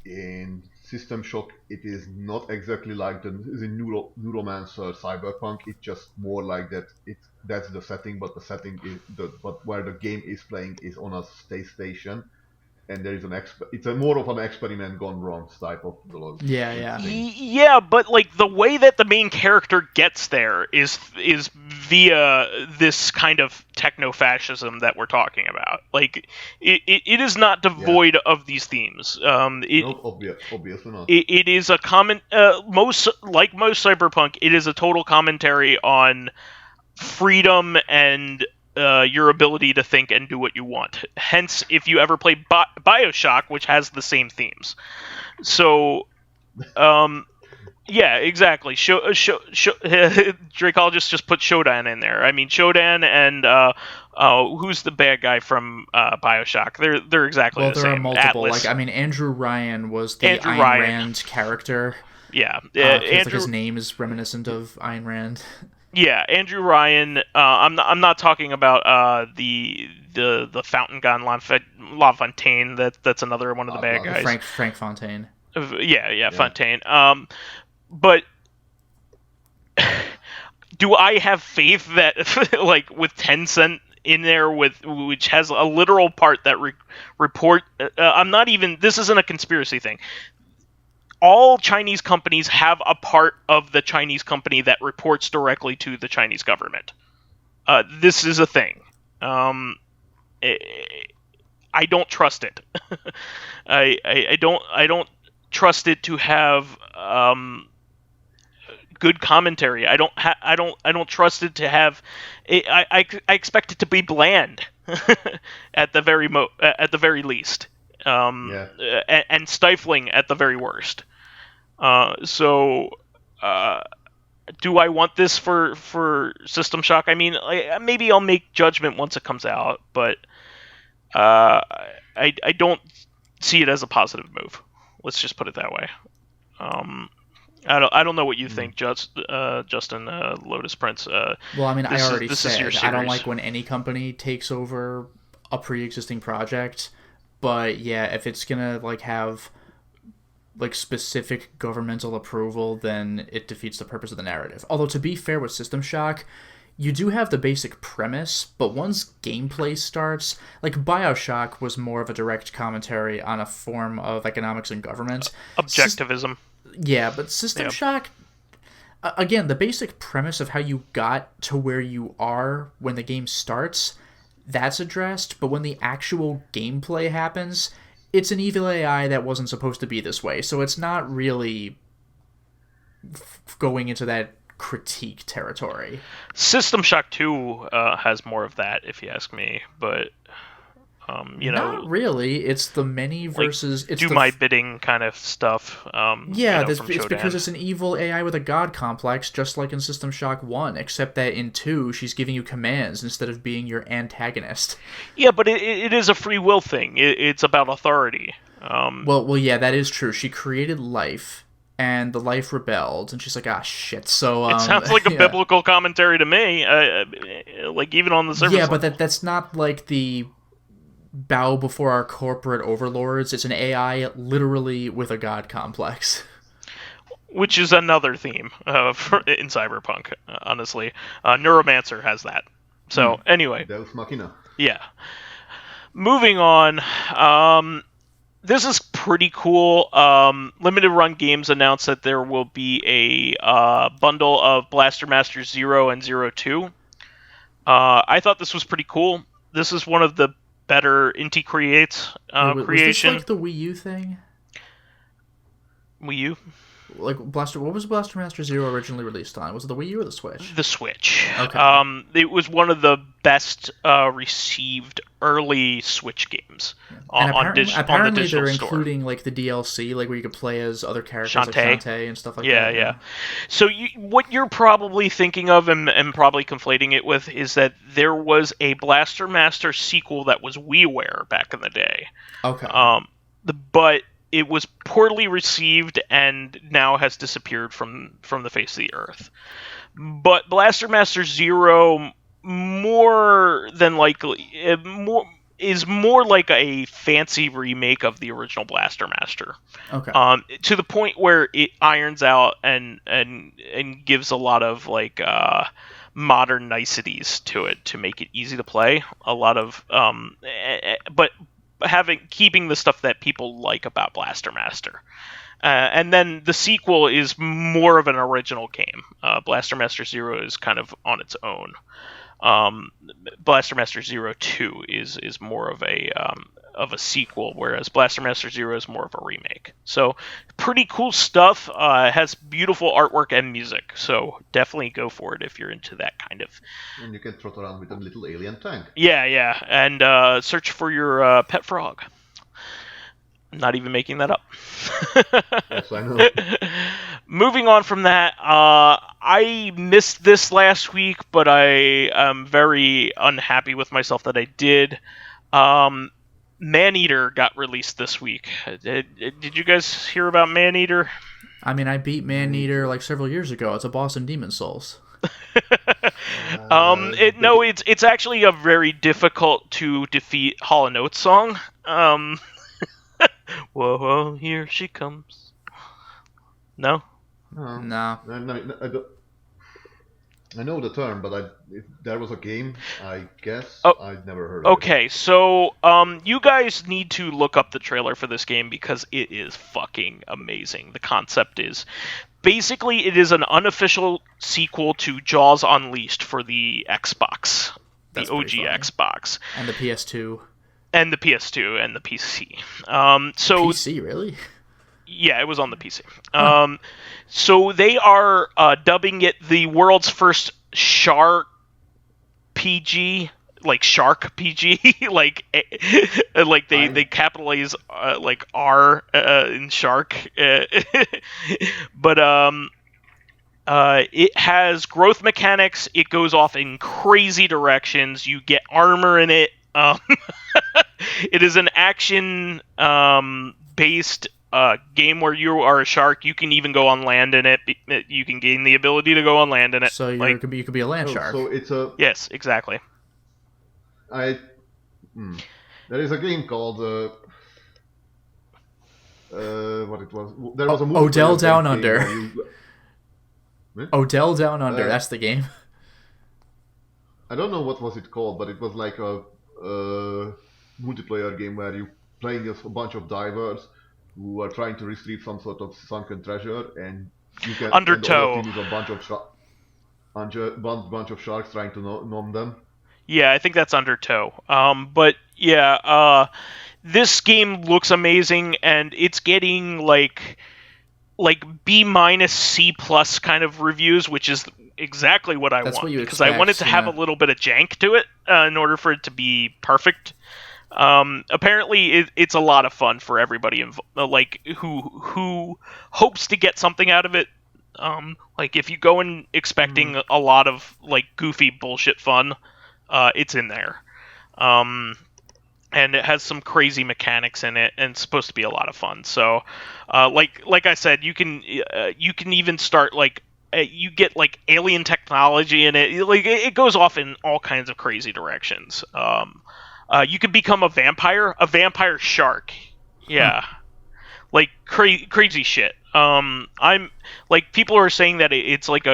in System Shock, it is not exactly like the Neuromancer Cyberpunk. It's just more like that. That's the setting, but the setting is but where the game is playing is on a space station, and there is it's a more of an experiment gone wrong type of Yeah. Yeah, but like the way that the main character gets there is via this kind of techno-fascism that we're talking about. Like it is not devoid of these themes. Obviously not. It is a most cyberpunk. It is a total commentary on freedom and your ability to think and do what you want. Hence, if you ever play Bioshock, which has the same themes. So, yeah, exactly. Dracologist just put Shodan in there. I mean, Shodan and who's the bad guy from Bioshock? They're exactly the same. Well, there are multiple. Atlas. Like, I mean, Andrew Ryan was the Ayn Rand character. Yeah, his name is reminiscent of Ayn Rand. Yeah, Andrew Ryan. I'm not talking about the fountain gun La Fontaine. That's another one of the bad guys. Frank Fontaine. Yeah, Fontaine. But do I have faith that like with Tencent in there which has a literal part that report? I'm not even. This isn't a conspiracy thing. All Chinese companies have a part of the Chinese company that reports directly to the Chinese government. This is a thing. I don't trust it. I don't trust it to have good commentary. I don't trust it to have. I expect it to be bland at the very least. And stifling at the very worst. So, do I want this for System Shock? I mean, maybe I'll make judgment once it comes out, but I don't see it as a positive move. Let's just put it that way. I don't know what you think, Justin, Lotus Prince. Well, I mean, I already said I don't like when any company takes over a pre-existing project, but yeah, if it's gonna like have like specific governmental approval, then it defeats the purpose of the narrative. Although, to be fair with System Shock, you do have the basic premise, but once gameplay starts, like Bioshock was more of a direct commentary on a form of economics and government. Objectivism. Yeah, but System Shock, again, the basic premise of how you got to where you are when the game starts, that's addressed, but when the actual gameplay happens, it's an evil AI that wasn't supposed to be this way, so it's not really going into that critique territory. System Shock 2 has more of that, if you ask me, but not really. It's the many versus like, it's my bidding kind of stuff. It's because it's an evil AI with a god complex, just like in System Shock 1, except that in 2 she's giving you commands instead of being your antagonist. Yeah, but it is a free will thing. It's about authority. Well, yeah, that is true. She created life, and the life rebelled, and she's like, shit. So it sounds like a biblical commentary to me. Like even on the surface. Yeah, but that's not like the bow before our corporate overlords. It's an AI literally with a god complex, which is another theme in Cyberpunk. Honestly, Neuromancer has that. So anyway, Deus Machina. Yeah. Moving on. This is pretty cool. Limited Run Games announced that there will be a bundle of Blaster Master 0 and 02. I thought this was pretty cool. This is one of the better Inti Creates creation. Was this like the Wii U thing? Wii U? Like what was Blaster Master 0 originally released on? Was it the Wii U or the Switch? The Switch. Okay. It was one of the best received early Switch games on the digital they're store. Including like the DLC, like where you could play as other characters like Shantae and stuff like that. Yeah. So what you're probably thinking of and probably conflating it with is that there was a Blaster Master sequel that was WiiWare back in the day. Okay. But it was poorly received and now has disappeared from the face of the earth. But Blaster Master 0 more than likely is more like a fancy remake of the original Blaster Master. Okay. To the point where it irons out and gives a lot of like modern niceties to it to make it easy to play. A lot of but keeping the stuff that people like about Blaster Master. And then the sequel is more of an original game. Blaster Master Zero is kind of on its own. Blaster Master Zero 2 is more of a sequel, whereas Blaster Master Zero is more of a remake. So pretty cool stuff. It has beautiful artwork and music, so definitely go for it if you're into that kind of. And you can trot around with a little alien tank. Yeah, and search for your pet frog. I'm not even making that up. Yes, I know. Moving on from that, I missed this last week, but I am very unhappy with myself that I did. Maneater got released this week. Did you guys hear about Maneater? I mean, I beat Maneater like several years ago. It's a boss in Demon Souls. It's actually a very difficult to defeat Hall & Oates song. Whoa, here she comes. No? No. I know the term, but if there was a game, I guess I'd never heard of it. Okay, so you guys need to look up the trailer for this game because it is fucking amazing. The concept is basically it is an unofficial sequel to Jaws Unleashed for the Xbox, the OG Xbox, and the PS2. And the PS2 and the PC. PC, really? Yeah, it was on the PC. So they are dubbing it the world's first Shark PG, like Shark PG, like they capitalize like R in Shark, but it has growth mechanics. It goes off in crazy directions. You get armor in it. It is an action based game where you are a shark. You can even go on land in it. You can gain the ability to go on land in it. So you could be a land shark. So it's a yes, exactly. There is a game called what it was. There was a movie Odell Down Under. Odell Down Under. Uh, That's the game. I don't know what was it called, but it was like a multiplayer game where you playing a bunch of divers who are trying to retrieve some sort of sunken treasure, and you can Undertow. And a bunch of sharks trying to nom them. Yeah, I think that's Undertow. But yeah, this game looks amazing, and it's getting like B-, C+ kind of reviews, which is exactly what I want. Because I want it to have a little bit of jank to it in order for it to be perfect. Apparently, it's a lot of fun for everybody who hopes to get something out of it. Like if you go in expecting a lot of like goofy bullshit fun, it's in there. And it has some crazy mechanics in it, and it's supposed to be a lot of fun. So, like I said, you can even start you get like alien technology in it. Like it goes off in all kinds of crazy directions. You can become a vampire shark. Yeah, like crazy shit. I'm like people are saying that it's like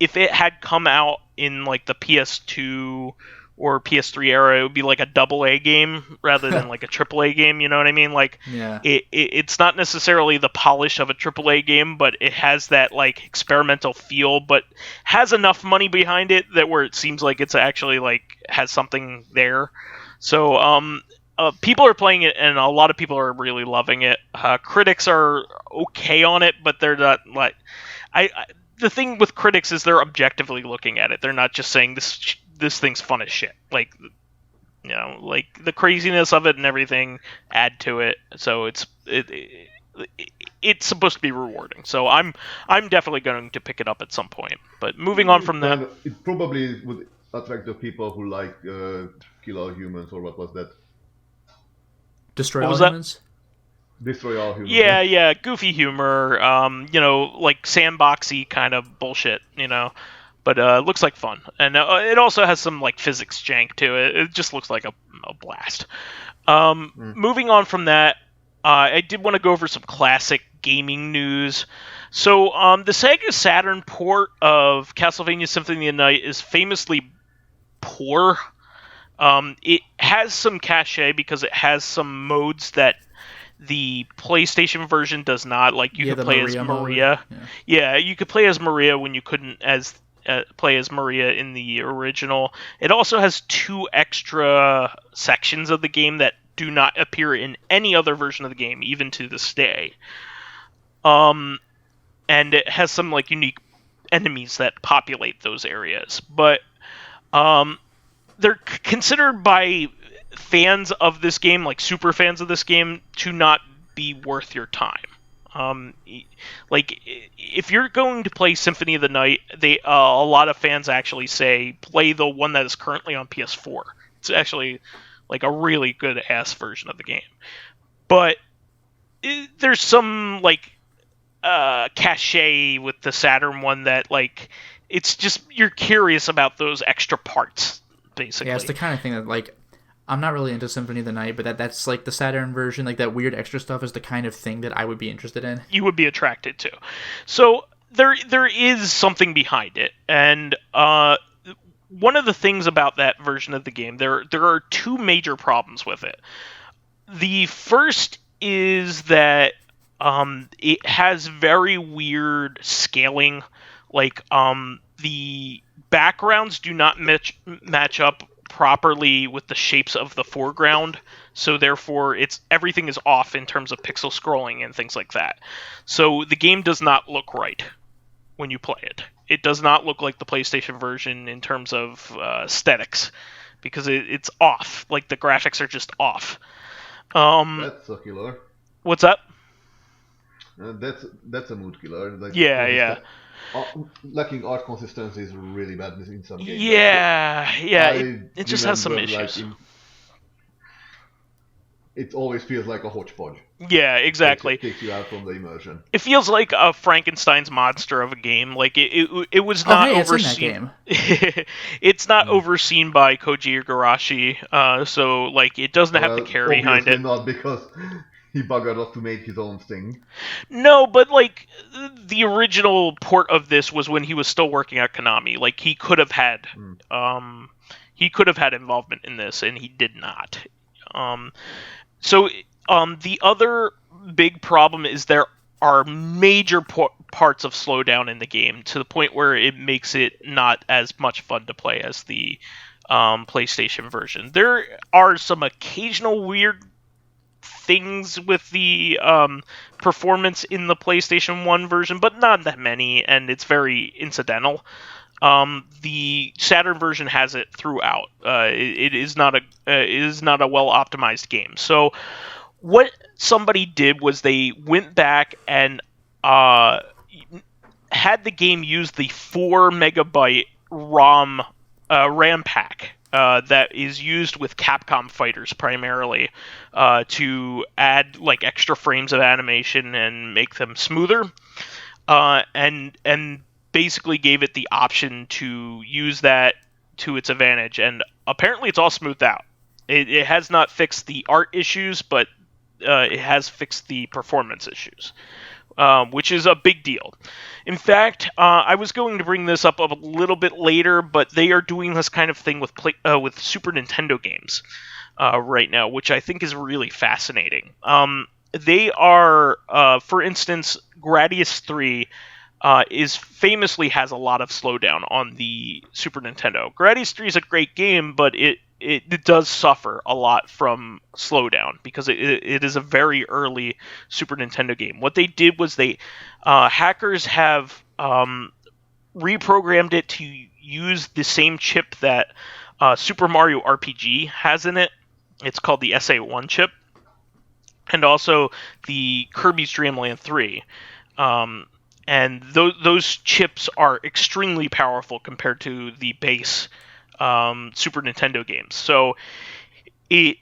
if it had come out in like the PS2 or PS3 era, it would be like a AA game rather than like a AAA game. You know what I mean? Like, yeah. It's not necessarily the polish of a AAA game, but it has that like experimental feel, but has enough money behind it that where it seems like it's actually like has something there. So people are playing it, and a lot of people are really loving it. Critics are okay on it, but they're not like the thing with critics is they're objectively looking at it. They're not just saying this thing's fun as shit. Like, you know, like the craziness of it and everything add to it. So it's supposed to be rewarding. So I'm definitely going to pick it up at some point. But moving on from that, it probably would attract the people who like kill all humans, or what was that? Destroy all humans? Destroy all humans. Yeah, goofy humor, you know, like sandboxy kind of bullshit, you know. But it looks like fun. And it also has some like physics jank to it. It just looks like a blast. Moving on from that, I did want to go over some classic gaming news. So the Sega Saturn port of Castlevania Symphony of the Night is famously poor. It has some cachet because it has some modes that the PlayStation version does not. Like you could the play as Maria Maria. mode. Yeah, you could play as Maria when you couldn't play as Maria in the original. It also has 2 extra sections of the game that do not appear in any other version of the game, even to this day. And it has some like unique enemies that populate those areas, but they're considered by fans of this game, like super fans of this game, to not be worth your time. Like if you're going to play Symphony of the Night, a lot of fans actually say play the one that is currently on PS4. It's actually like a really good ass version of the game, but there's some like cachet with the Saturn one that like it's just you're curious about those extra parts basically. Yeah, it's the kind of thing that like I'm not really into Symphony of the Night, but that's like the Saturn version, like that weird extra stuff is the kind of thing that I would be interested in. You would be attracted to. So there is something behind it, and one of the things about that version of the game, there are 2 major problems with it. The first is that it has very weird scaling. Like the backgrounds do not match up properly with the shapes of the foreground, so therefore everything is off in terms of pixel scrolling and things like that. So the game does not look right when you play it. It does not look like the PlayStation version in terms of aesthetics, because it's off. Like the graphics are just off. That's a killer. What's up? That's a mood killer. Like, Yeah. Lacking art consistency is really bad in some games. Yeah. It just has some issues. It always feels like a hodgepodge. Yeah, exactly. It takes you out from the immersion. It feels like a Frankenstein's monster of a game. Like it was not overseen. It's not overseen by Koji Igarashi, so like it doesn't have the care behind it. Not because he buggered off to make his own thing. No, but like the original port of this was when he was still working at Konami. Like he could have had, involvement in this, and he did not. So the other big problem is there are major parts of slowdown in the game to the point where it makes it not as much fun to play as the PlayStation version. There are some occasional weird things with the performance in the PlayStation 1 version, but not that many, and it's very incidental. The Saturn version has it throughout. It is not a well optimized game. So what somebody did was they went back and had the game use the 4 megabyte RAM pack that is used with Capcom fighters primarily to add like extra frames of animation and make them smoother, and basically gave it the option to use that to its advantage, and apparently it's all smoothed out. It has not fixed the art issues, but it has fixed the performance issues, which is a big deal. In fact, I was going to bring this up a little bit later, but they are doing this kind of thing with Super Nintendo games right now, which I think is really fascinating. They are, for instance, Gradius 3 famously has a lot of slowdown on the Super Nintendo. Gradius 3 is a great game, but it does suffer a lot from slowdown because it is a very early Super Nintendo game. What they did was hackers have reprogrammed it to use the same chip that Super Mario RPG has in it. It's called the SA1 chip, and also the Kirby's Dream Land 3. And those chips are extremely powerful compared to the base Super Nintendo games. So it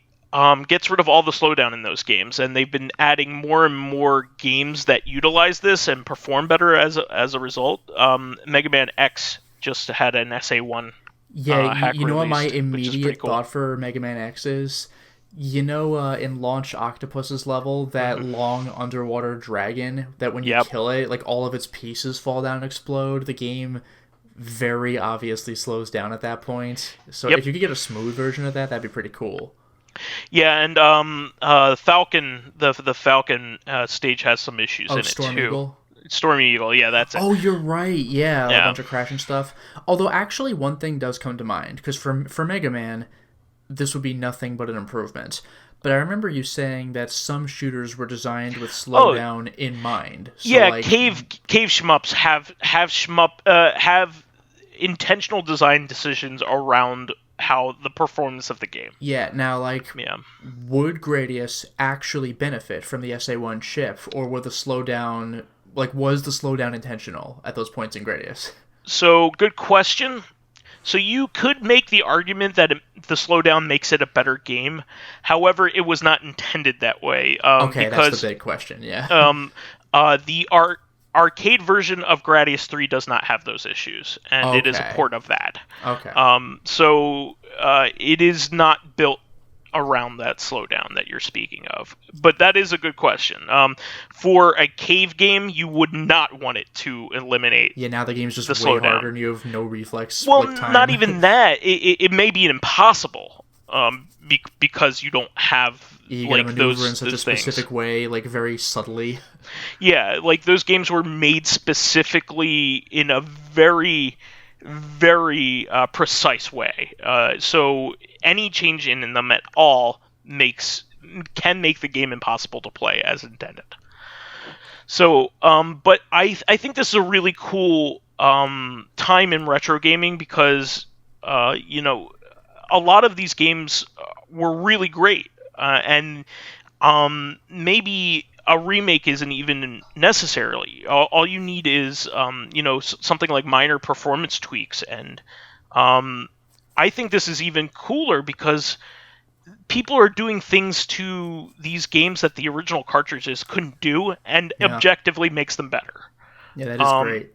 gets rid of all the slowdown in those games, and they've been adding more and more games that utilize this and perform better as a result. Mega Man X just had an SA1 hack you know what my released, immediate cool. thought for Mega Man X is? You know, in Launch Octopus's level, that long underwater dragon that when you kill it, like all of its pieces fall down and explode. The game very obviously slows down at that point. So Yep. if you could get a smooth version of that, that'd be pretty cool. Yeah, and Falcon, the Falcon stage has some issues Oh, in it Storm too. Eagle? Storm Eagle, yeah, that's it. Oh, you're right. Yeah, a Yeah. bunch of crashing stuff. Although, actually, one thing does come to mind, because for Mega Man, this would be nothing but an improvement. But I remember you saying that some shooters were designed with slowdown in mind. So, Yeah, like, cave shmups have intentional design decisions around how the performance of the game. yeah, now, like, Yeah. would Gradius actually benefit from the SA1 chip, or would the slowdown, like, was the slowdown intentional at those points in Gradius? So, good question. So you could make the argument that the slowdown makes it a better game. However, it was not intended that way. Okay, because that's the big question, yeah. the arcade version of Gradius 3 does not have those issues, and it is a Okay. port of that. Okay. So it is not built around that slowdown that you're speaking of. But that is a good question. For a cave game, you would not want it to eliminate. Yeah, now the game's just the way slowdown. harder and you have no reflex Well, split time. not even that. It may be impossible because you don't have You like gotta maneuver those in such a those specific things. way, like very subtly. Yeah, like those games were made specifically in a very, very precise way. So any change in them at all can make the game impossible to play as intended. So, but I think this is a really cool time in retro gaming because a lot of these games were really great, and maybe a remake isn't even necessarily. All you need is something like minor performance tweaks, and I think this is even cooler because people are doing things to these games that the original cartridges couldn't do, and Yeah. objectively makes them better. Yeah, that is great.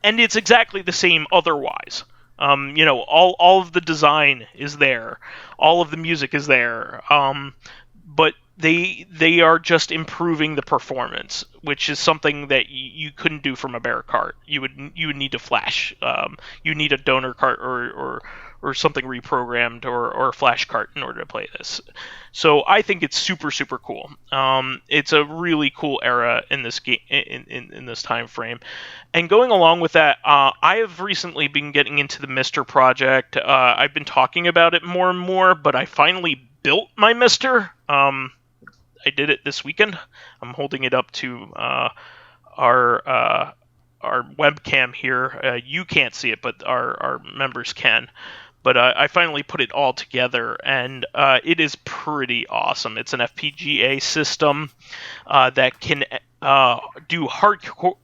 And it's exactly the same otherwise. All of the design is there, all of the music is there, but they are just improving the performance, which is something that you couldn't do from a bare cart. You would need to flash. You need a donor cart or something reprogrammed or a flash cart in order to play this. So I think it's super super cool. It's a really cool era in this game in this time frame. And going along with that, I have recently been getting into the Mister project. I've been talking about it more and more, but I finally built my Mister. I did it this weekend. I'm holding it up to our webcam here. You can't see it, but our members can. But I finally put it all together, and it is pretty awesome. It's an FPGA system that can do hardcore.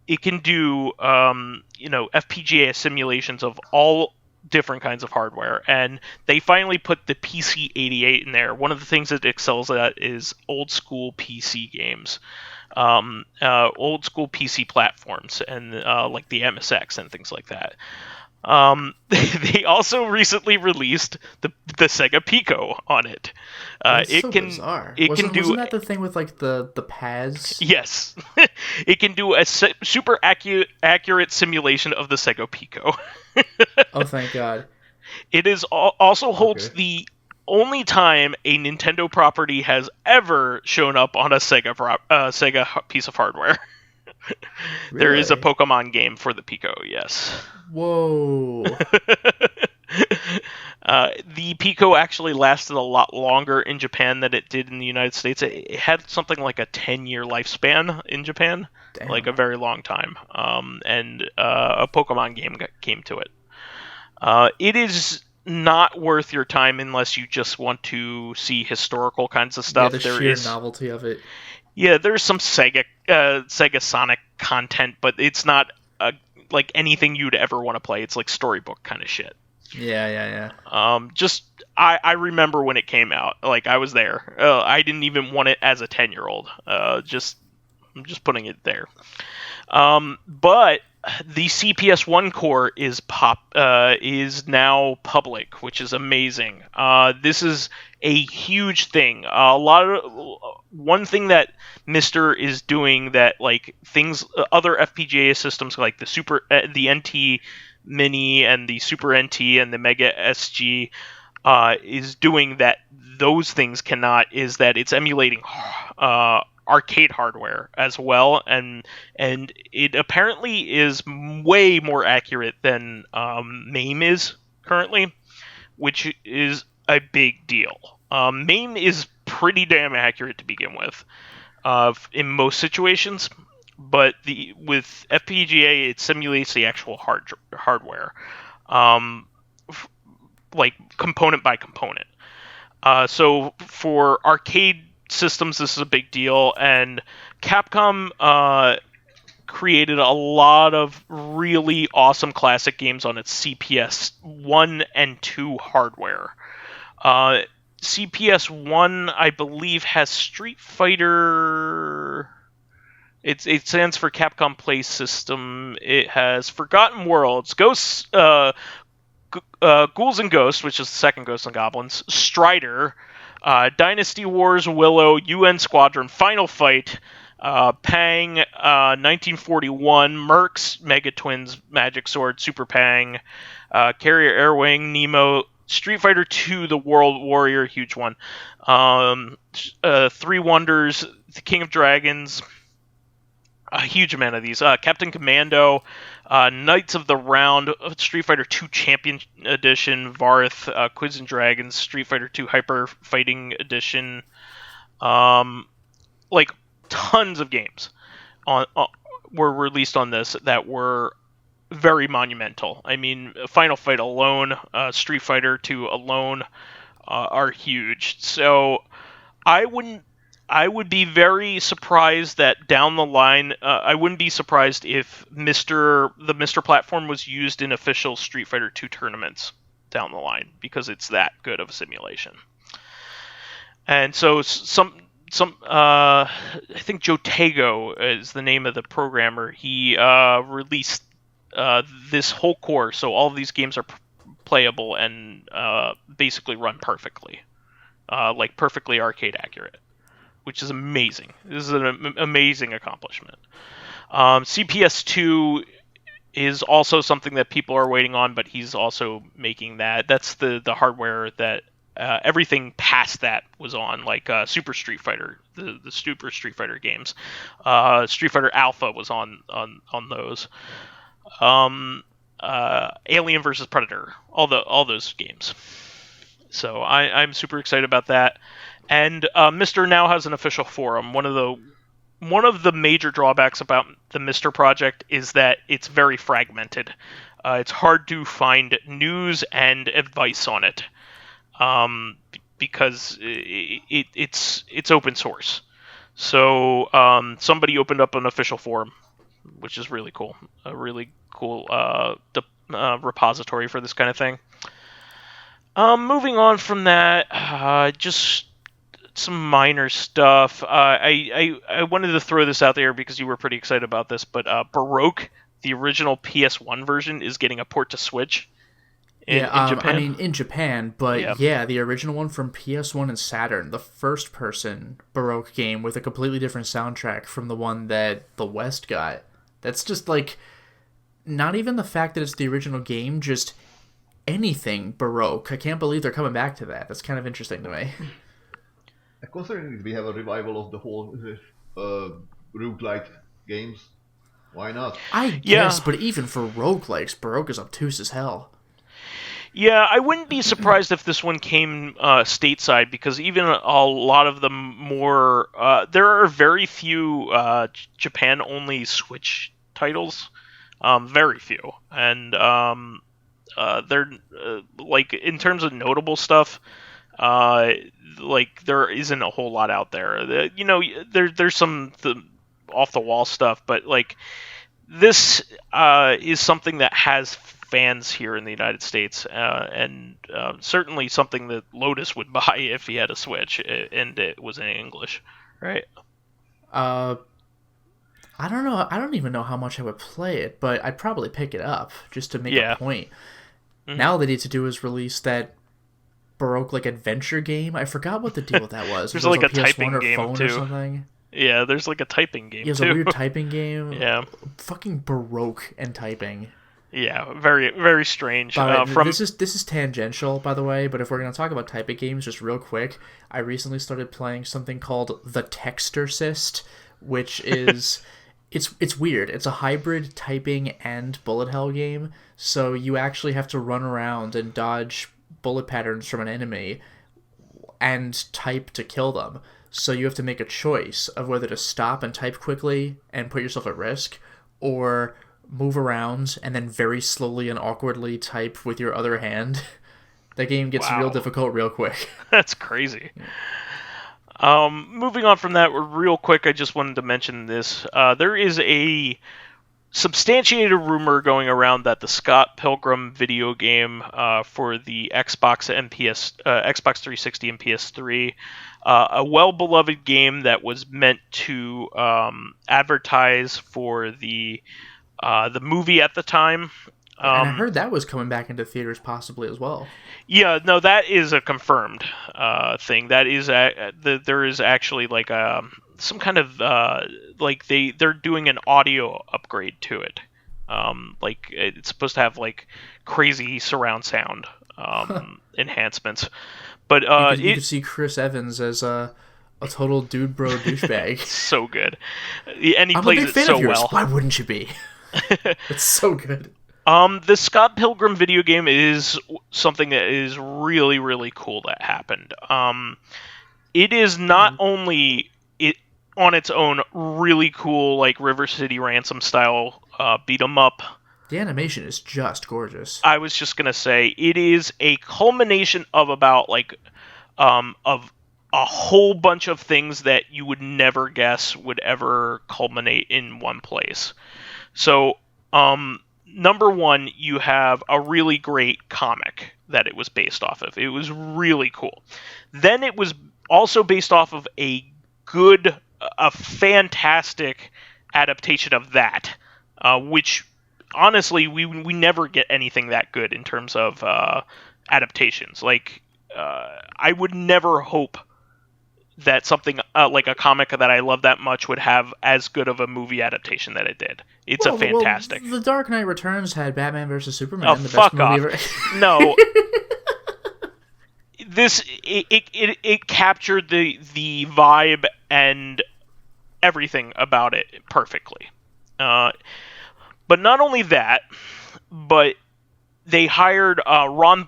It can do FPGA simulations of all different kinds of hardware, and they finally put the PC-88 in there. One of the things that excels at is old school PC games, old school PC platforms, and like the MSX and things like that. They also recently released the Sega Pico on it. That's It so can bizarre. it wasn't, can do wasn't that the thing with like the pads? yes, it can do a super accurate simulation of the Sega Pico. Oh, thank God. It is also holds Okay. the only time a Nintendo property has ever shown up on a Sega piece of hardware. There is a Really? Pokemon game for the Pico, yes. Whoa. The Pico actually lasted a lot longer in Japan than it did in the United States. It had something like a 10-year lifespan in Japan, Damn. like a very long time. And a Pokemon game came to it. It is not worth your time unless you just want to see historical kinds of stuff. Yeah, the sheer novelty of it. Yeah, there's some Sega Sonic content, but it's not like anything you'd ever want to play. It's like storybook kind of shit. Yeah. I remember when it came out. Like I was there. I didn't even want it as a 10-year-old. I'm just putting it there. But the CPS1 core is now public, which is amazing. This is a huge thing. One thing that Mister is doing that like things other FPGA systems like the NT Mini and the Super NT and the Mega SG is doing that those things cannot is that it's emulating arcade hardware as well, and it apparently is way more accurate than MAME is currently, which is a big deal. MAME is pretty damn accurate to begin with in most situations, but with FPGA it simulates the actual hardware, like component by component. So for arcade systems, this is a big deal, and Capcom created a lot of really awesome classic games on its CPS 1 and 2 hardware. CPS 1, I believe, has Street Fighter. It stands for Capcom Play System. It has Forgotten Worlds, Ghouls and Ghosts, which is the second Ghosts and Goblins, Strider, Dynasty Wars, Willow, UN Squadron, Final Fight, Pang, 1941, Mercs, Mega Twins, Magic Sword, Super Pang, Carrier Airwing, Nemo, Street Fighter 2, The World Warrior, huge one, Three Wonders, The King of Dragons, a huge amount of these. Captain Commando, Knights of the Round, Street Fighter 2 Champion Edition, Varth, Quiz and Dragons, Street Fighter 2 Hyper Fighting Edition, like tons of games were released on this that were very monumental. I mean, Final Fight alone, Street Fighter 2 alone are huge. So I would be very surprised that down the line, I wouldn't be surprised if the Mister platform was used in official Street Fighter 2 tournaments down the line, because it's that good of a simulation. And so I think Jojo is the name of the programmer. He released this whole core, so all of these games are playable and basically run perfectly, like perfectly arcade accurate, which is amazing. This is an amazing accomplishment. CPS2 is also something that people are waiting on, but he's also making that. That's the hardware that everything past that was on, like Super Street Fighter, the Super Street Fighter games. Street Fighter Alpha was on those. Alien vs Predator, all those games. So I'm super excited about that. And Mister now has an official forum. One of the major drawbacks about the Mister project is that it's very fragmented. It's hard to find news and advice on it, because it's open source. So somebody opened up an official forum, which is really cool. A really cool repository for this kind of thing. Moving on from that, just some minor stuff. I wanted to throw this out there because you were pretty excited about this, but Baroque, the original PS1 version, is getting a port to Switch in Japan. I mean, in Japan, but yeah, the original one from PS1 and Saturn, the first-person Baroque game with a completely different soundtrack from the one that the West got. That's just, like, not even the fact that it's the original game, just anything Baroque. I can't believe they're coming back to that. That's kind of interesting to me. Considering we have a revival of the whole roguelike games, why not? I guess, but even for roguelikes, Baroque is obtuse as hell. Yeah, I wouldn't be surprised if this one came stateside, because even a lot of the more... there are very few Japan-only Switch titles. Very few. And they're, like, in terms of notable stuff, like, there isn't a whole lot out there. There's some off-the-wall stuff, but, like, this is something that has fans here in the United States, and certainly something that Lotus would buy if he had a Switch and it was in English, right? I don't know. I don't even know how much I would play it, but I'd probably pick it up just to make Yeah. a point. Mhm. Now all they need to do is release that Baroque like adventure game. I forgot what the deal with that was. There's If it was like a a typing PS1 or game phone or too. something. Yeah, there's like a typing game Yeah, it was too. a weird typing game. Yeah. Fucking Baroque and typing. Yeah, very very strange. By the way, From this is tangential, by the way, but if we're gonna talk about typing games, just real quick, I recently started playing something called the Textercist, which is it's weird. It's a hybrid typing and bullet hell game. So you actually have to run around and dodge bullet patterns from an enemy and type to kill them. So you have to make a choice of whether to stop and type quickly and put yourself at risk, or move around and then very slowly and awkwardly type with your other hand. That game gets real Wow. difficult real quick. That's crazy. Moving on from that, real quick, I just wanted to mention this. There is a substantiated rumor going around that the Scott Pilgrim video game for the Xbox and Xbox 360 and PS3, a well-beloved game that was meant to advertise for the movie at the time. And I heard that was coming back into theaters possibly as well. Yeah, no, that is a confirmed thing. That is there is actually like some kind of like they're doing an audio upgrade to it. Like it's supposed to have like crazy surround sound enhancements. But You could see Chris Evans as a total dude bro douchebag. so good, and he I'm plays a big it fan so of yours. well. Why wouldn't you be? It's so good. The Scott Pilgrim video game is something that is really, really cool that happened. It is not only it on its own really cool, like River City Ransom style beat 'em up. The animation is just gorgeous. I was just gonna say it is a culmination of about like of a whole bunch of things that you would never guess would ever culminate in one place. So, number one, you have a really great comic that it was based off of. It was really cool. Then it was also based off of a fantastic adaptation of that, which honestly we never get anything that good in terms of adaptations. Like, I would never hope that something like a comic that I love that much would have as good of a movie adaptation that it did. It's a fantastic. Well, The Dark Knight Returns had Batman vs Superman. Oh, the fuck best movie off! ever. No, it captured the vibe and everything about it perfectly. But not only that, but they hired Ron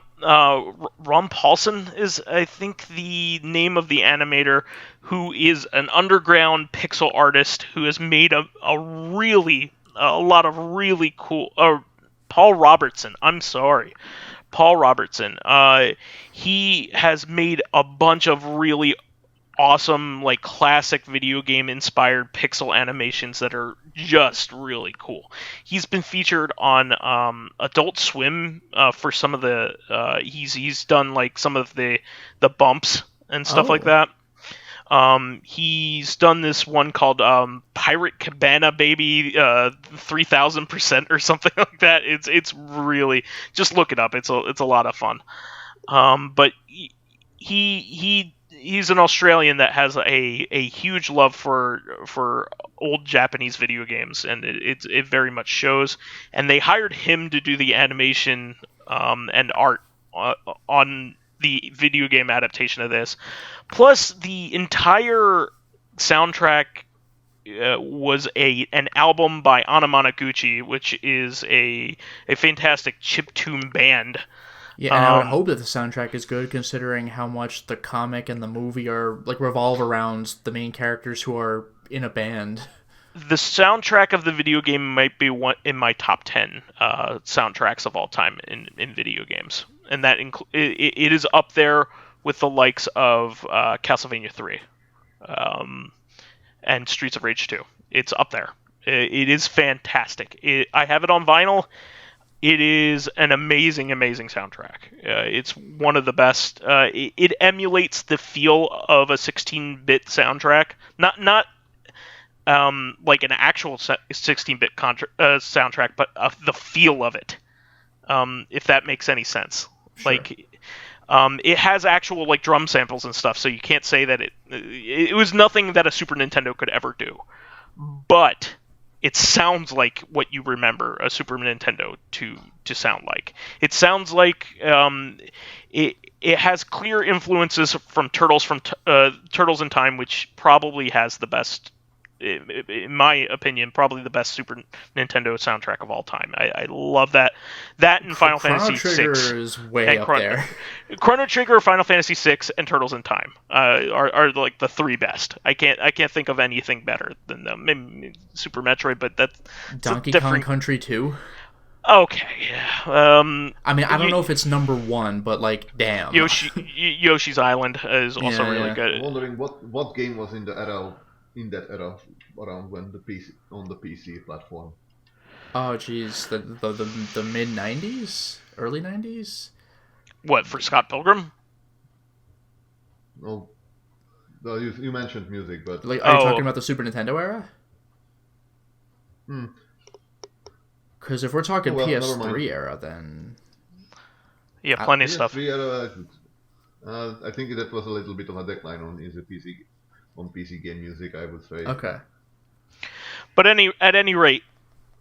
Paulson is, I think, the name of the animator, who is an underground pixel artist who has made a lot of really cool. Paul Robertson. I'm sorry, Paul Robertson. He has made a bunch of really awesome, like, classic video game inspired pixel animations that are just really cool. He's been featured on Adult Swim for some of the he's done like some of the bumps and stuff like that. He's done this one called Pirate Cabana Baby 3000% or something like that. It's really, just look it up. It's a lot of fun. But he's an Australian that has a huge love for old Japanese video games, and it very much shows. And they hired him to do the animation and art on the video game adaptation of this. Plus, the entire soundtrack was an album by Anamanaguchi, which is a fantastic chiptune band. Yeah, and I would hope that the soundtrack is good, considering how much the comic and the movie are like revolve around the main characters who are in a band. The soundtrack of the video game might be one in my top 10 soundtracks of all time in video games, and that it is up there with the likes of Castlevania 3 and Streets of Rage 2. It's up there. It is fantastic. I have it on vinyl. It is an amazing, amazing soundtrack. It's one of the best. It emulates the feel of a 16-bit soundtrack. Not like an actual 16-bit soundtrack, but the feel of it, if that makes any sense. Sure. Like, it has actual like drum samples and stuff, so you can't say that it was nothing that a Super Nintendo could ever do, but it sounds like what you remember a Super Nintendo to sound like. It sounds like it has clear influences from Turtles in Time, which probably has the best, in my opinion, probably the best Super Nintendo soundtrack of all time. I love that. That and Final Fantasy VI. Chrono Trigger is way up there. Chrono Trigger, Final Fantasy VI, and Turtles in Time are like the three best. I can't think of anything better than them. Maybe Super Metroid, but that's Donkey Kong Country 2. Okay, yeah. I mean, I don't know if it's number one, but like, damn. Yoshi's Island is also really good. I'm wondering what game was in that era around when the PC platform. Oh jeez, the mid '90s, early '90s. What, for Scott Pilgrim? No, you mentioned music, but like, are you talking about the Super Nintendo era? Because if we're talking PS3 era, then yeah, plenty of stuff. PS3 era, I think that was a little bit of a decline on PC game music, I would say. Okay. But at any rate,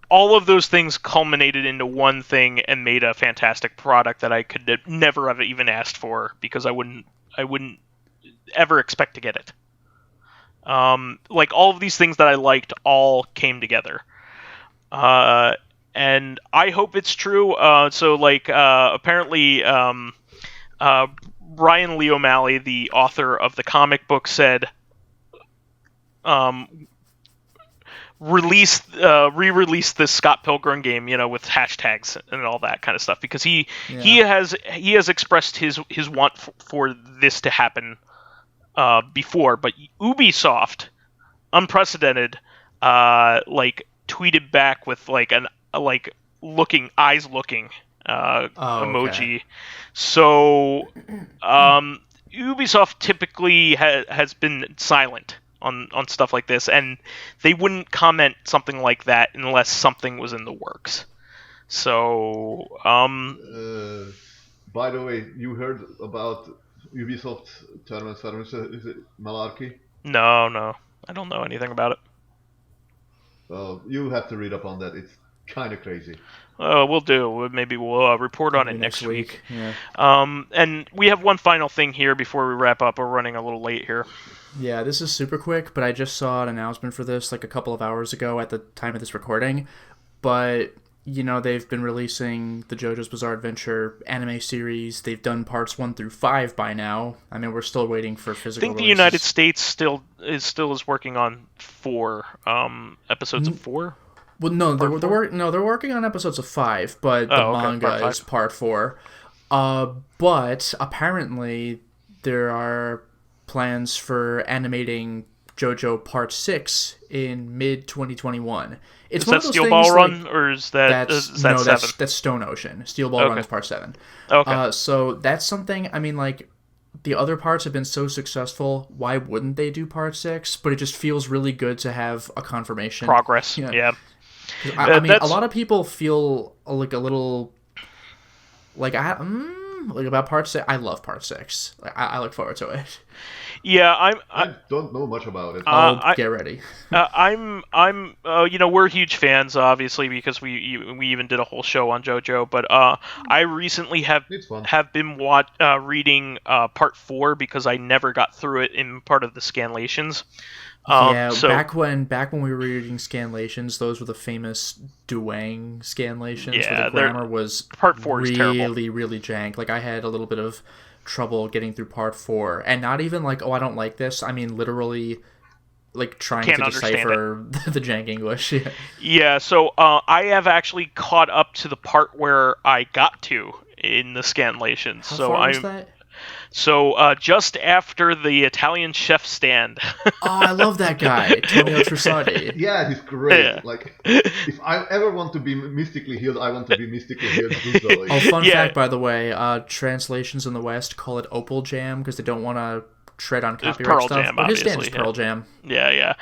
all of those things culminated into one thing and made a fantastic product that I could never have even asked for, because I wouldn't ever expect to get it. Like, all of these things that I liked all came together. And I hope it's true. So, like, apparently, Brian Lee O'Malley, the author of the comic book, said, re-release this Scott Pilgrim game, with hashtags and all that kind of stuff, because he has expressed his want for this to happen before, but Ubisoft, unprecedented, like, tweeted back with like an looking emoji. Okay. So Ubisoft typically has been silent on stuff like this, and they wouldn't comment something like that unless something was in the works. So by the way, you heard about Ubisoft's tournament? Is it malarkey? No, I don't know anything about it. You have to read up on that. It's kind of crazy. We'll do. Maybe we'll report on it next week. Yeah. And we have one final thing here before we wrap up. We're running a little late here. Yeah, this is super quick, but I just saw an announcement for this like a couple of hours ago at the time of this recording. But, they've been releasing the JoJo's Bizarre Adventure anime series. They've done parts 1 through 5 by now. I mean, we're still waiting for physical releases. I think the releases. United States still is working on 4 episodes of 4. Well, no, they're working on episodes of 5, but the manga is part 4. But apparently there are plans for animating JoJo Part 6 in mid-2021. Is that Steel Ball Run, or is that 7? That's Stone Ocean. Steel Ball Run is Part 7. Okay. So that's something, I mean, like, the other parts have been so successful, why wouldn't they do Part 6? But it just feels really good to have a confirmation. Progress, yeah. I mean, a lot of people feel like a little like about Part 6. I love Part 6. I look forward to it. Yeah, I don't know much about it. Get ready. We're huge fans, obviously, because we even did a whole show on JoJo. But I recently have been reading Part 4 because I never got through it in part of the scanlations. Back when we were reading scanlations, those were the famous Duang scanlations. Yeah, where the grammar was Part 4 is terrible. Really, really jank. Like, I had a little bit of trouble getting through Part 4, and not even like, I don't like this. I mean, literally, like, trying to decipher the jank English. Yeah. So I have actually caught up to the part where I got to in the scanlations. How far was that? So just after the Italian chef stand. Oh, I love that guy, Tonio Trussardi. Yeah, he's great. Yeah. Like, if I ever want to be mystically healed, I want to be mystically healed brutally. Oh, fun fact, by the way, translations in the West call it Opal Jam because they don't want to tread on It was copyright Pearl stuff. Jam, But his stand is obviously, Pearl Jam. Yeah.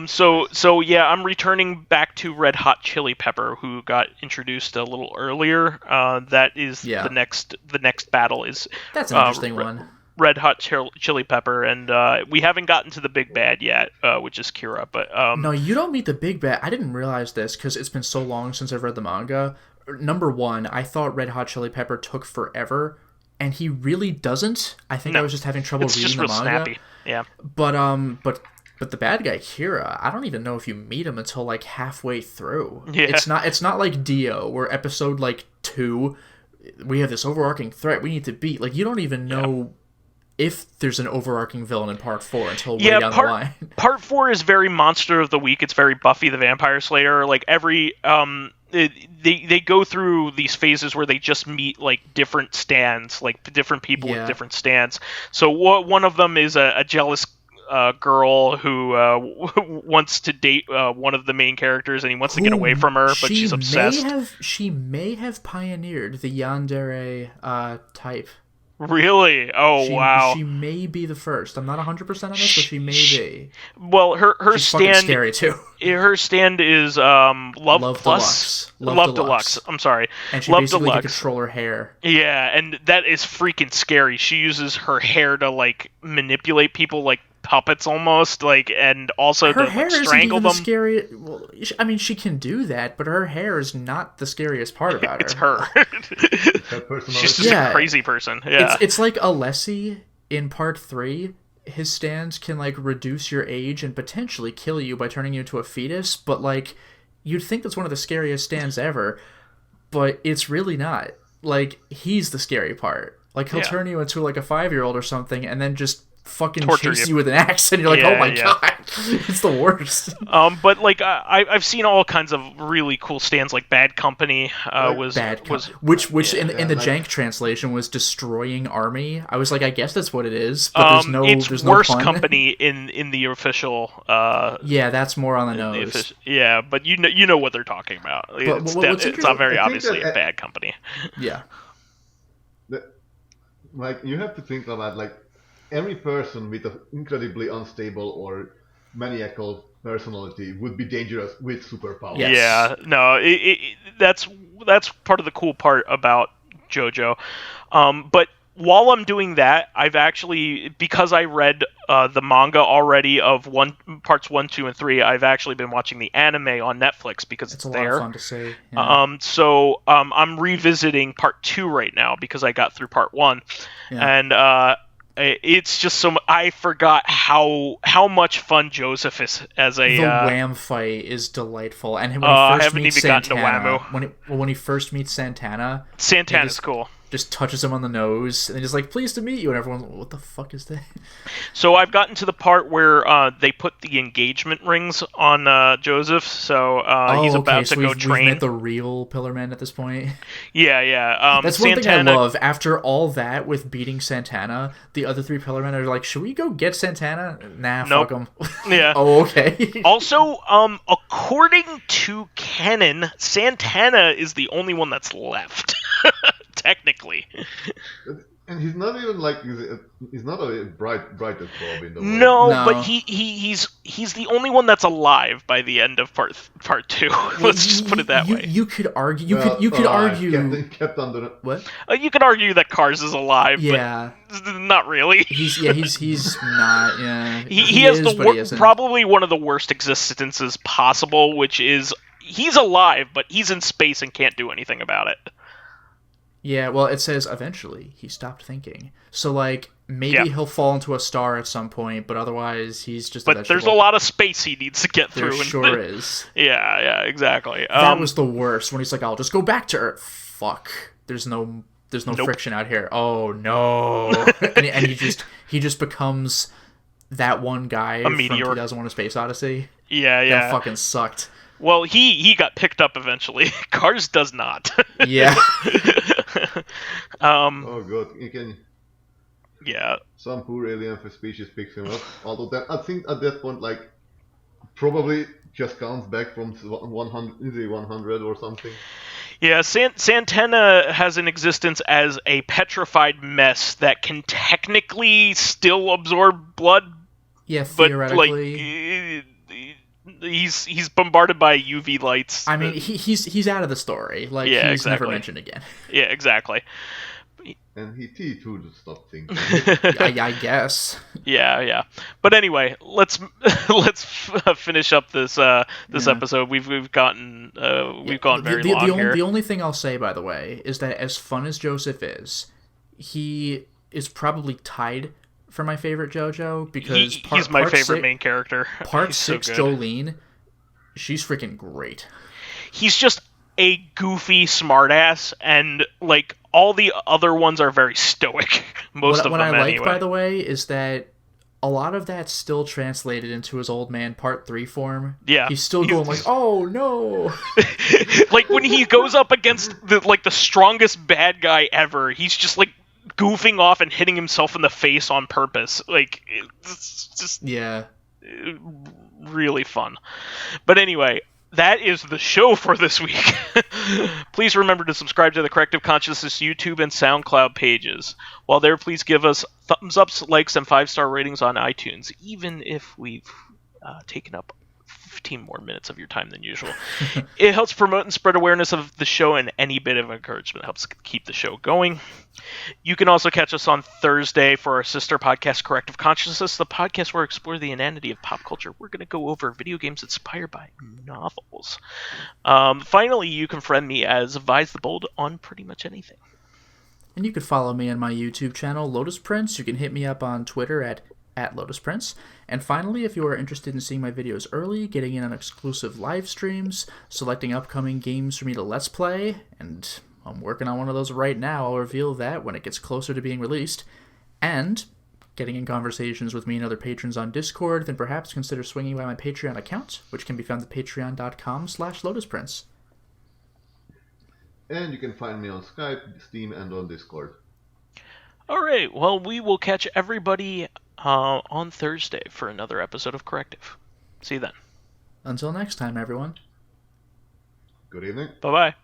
So yeah, I'm returning back to Red Hot Chili Pepper, who got introduced a little earlier. That is Yeah. the next battle is. That's an interesting one. Red Hot Chili Pepper, and we haven't gotten to the big bad yet, which is Kira. But No, you don't meet the big bad. I didn't realize this because it's been so long since I've read the manga. Number one, I thought Red Hot Chili Pepper took forever, and he really doesn't. I think I was just having trouble reading the manga. Snappy. Yeah. But the bad guy Kira, I don't even know if you meet him until like halfway through. Yeah. It's not like Dio, where episode like 2, we have this overarching threat we need to beat. Like you don't even know if there's an overarching villain in part 4 until way down the line. Part 4 is very Monster of the Week. It's very Buffy the Vampire Slayer. Like every they go through these phases where they just meet like different stands, like different people with different stands. So one of them is a jealous girl who wants to date one of the main characters, and he wants to get away from her, but she's obsessed. She may have pioneered the yandere type. Really? Oh, wow. She may be the first. I'm not 100% on this, but she may be. Well, her She's stand... fucking scary, too. Her stand is Love Plus. Love Deluxe. I'm sorry. And she Love basically Deluxe. can control her hair. Yeah, and that is freaking scary. She uses her hair to, like, manipulate people like puppets almost, like, and also her to hair like, strangle them. Scary. Well, I mean, she can do that, but her hair is not the scariest part about her. It's her. She's just a crazy person. Yeah, it's like Alessi in part 3. His stands can like reduce your age and potentially kill you by turning you into a fetus, but like you'd think that's one of the scariest stands ever, but it's really not. Like he's the scary part. Like he'll turn you into like a 5-year-old or something, and then just fucking torture chase you with an axe, and you're like, oh my god, it's the worst. But like I've seen all kinds of really cool stands, like Bad Company which in the jank translation was destroying army. I was like, I guess that's what it is, but there's no worst pun. Company in the official. That's more on the nose. But you know what they're talking about. It's not very obviously a Bad Company. Yeah. Like you have to think about like. Every person with an incredibly unstable or maniacal personality would be dangerous with superpowers. Yes. Yeah, no, that's part of the cool part about JoJo. But while I'm doing that, I've actually, because I read the manga already of parts 1, 2, and 3, I've actually been watching the anime on Netflix because it's there. It's a lot of fun to see. Yeah. So I'm revisiting part 2 right now because I got through part 1, and it's just I forgot how much fun Joseph is as a. The Wham fight is delightful, and when he first meets Santana, when he first meets Santana's cool. Just touches him on the nose, and he's like, "Pleased to meet you," and everyone's like, "What the fuck is that?" So I've gotten to the part where they put the engagement rings on Joseph, so he's about to go train. We've met the real Pillar Man at this point. Yeah. That's one thing I love. After all that with beating Santana, the other 3 Pillar Men are like, "Should we go get Santana?" Nah, nope. Fuck him. Yeah. Oh, okay. Also, according to canon, Santana is the only one that's left. Technically. And he's not even like he's not a brightest bulb in the world. No, but he's the only one that's alive by the end of part 2. Let's just put it that way. You could argue. You could argue. Kept under what? You could argue that Cars is alive. Yeah. But not really. He's not. Yeah. He has probably one of the worst existences possible, which is he's alive, but he's in space and can't do anything about it. Yeah, well, it says eventually he stopped thinking. So, like, maybe he'll fall into a star at some point, but otherwise he's just But there's a lot of space he needs to get through. There sure is. Yeah, exactly. That was the worst, when he's like, I'll just go back to Earth. Fuck. There's no friction out here. Oh, no. and he just becomes that one guy from 2001: A Space Odyssey. Yeah. That fucking sucked. Well, he got picked up eventually. Cars does not. Yeah. Oh god, you can. Yeah. Some poor alien species picks him up. Although I think at that point, like, probably just counts back from 100 or something. Yeah, Santana has an existence as a petrified mess that can technically still absorb blood, Yeah, but theoretically. he's bombarded by UV lights. I mean, he's out of the story. Like, Yeah, he's never exactly. mentioned again. Yeah, exactly. And he too to stop thinking. I guess. Yeah. But anyway, let's finish up this episode. We've gone very long here. The only thing I'll say, by the way, is that as fun as Joseph is, he is probably tied for my favorite JoJo because he's my favorite main character. Part 6, so Jolene, she's freaking great. He's just a goofy smartass, and like all the other ones are very stoic. What I like, by the way, is that a lot of that's still translated into his old man Part 3 form. Yeah, he's still going like, "Oh no!" Like when he goes up against the strongest bad guy ever, he's just like goofing off and hitting himself in the face on purpose. Like it's just really fun. But anyway, that is the show for this week. Please remember to subscribe to the Corrective Consciousness YouTube and SoundCloud pages. While there, please give us thumbs ups, likes, and 5-star ratings on iTunes, even if we've taken up 15 more minutes of your time than usual. It helps promote and spread awareness of the show, and any bit of encouragement helps keep the show going. You can also catch us on Thursday for our sister podcast, Corrective Consciousness, the podcast where we explore the inanity of pop culture. We're going to go over video games inspired by novels. Finally, you can friend me as vysethebold on pretty much anything. And you can follow me on my YouTube channel, Lotus Prince. You can hit me up on Twitter at Lotus Prince. And finally, if you are interested in seeing my videos early, getting in on exclusive live streams, selecting upcoming games for me to Let's Play, and I'm working on one of those right now, I'll reveal that when it gets closer to being released, and getting in conversations with me and other patrons on Discord, then perhaps consider swinging by my Patreon account, which can be found at patreon.com/lotusprince. And you can find me on Skype, Steam, and on Discord. All right, well, we will catch everybody on Thursday for another episode of Corrective. See you then. Until next time, everyone. Good evening. Bye-bye.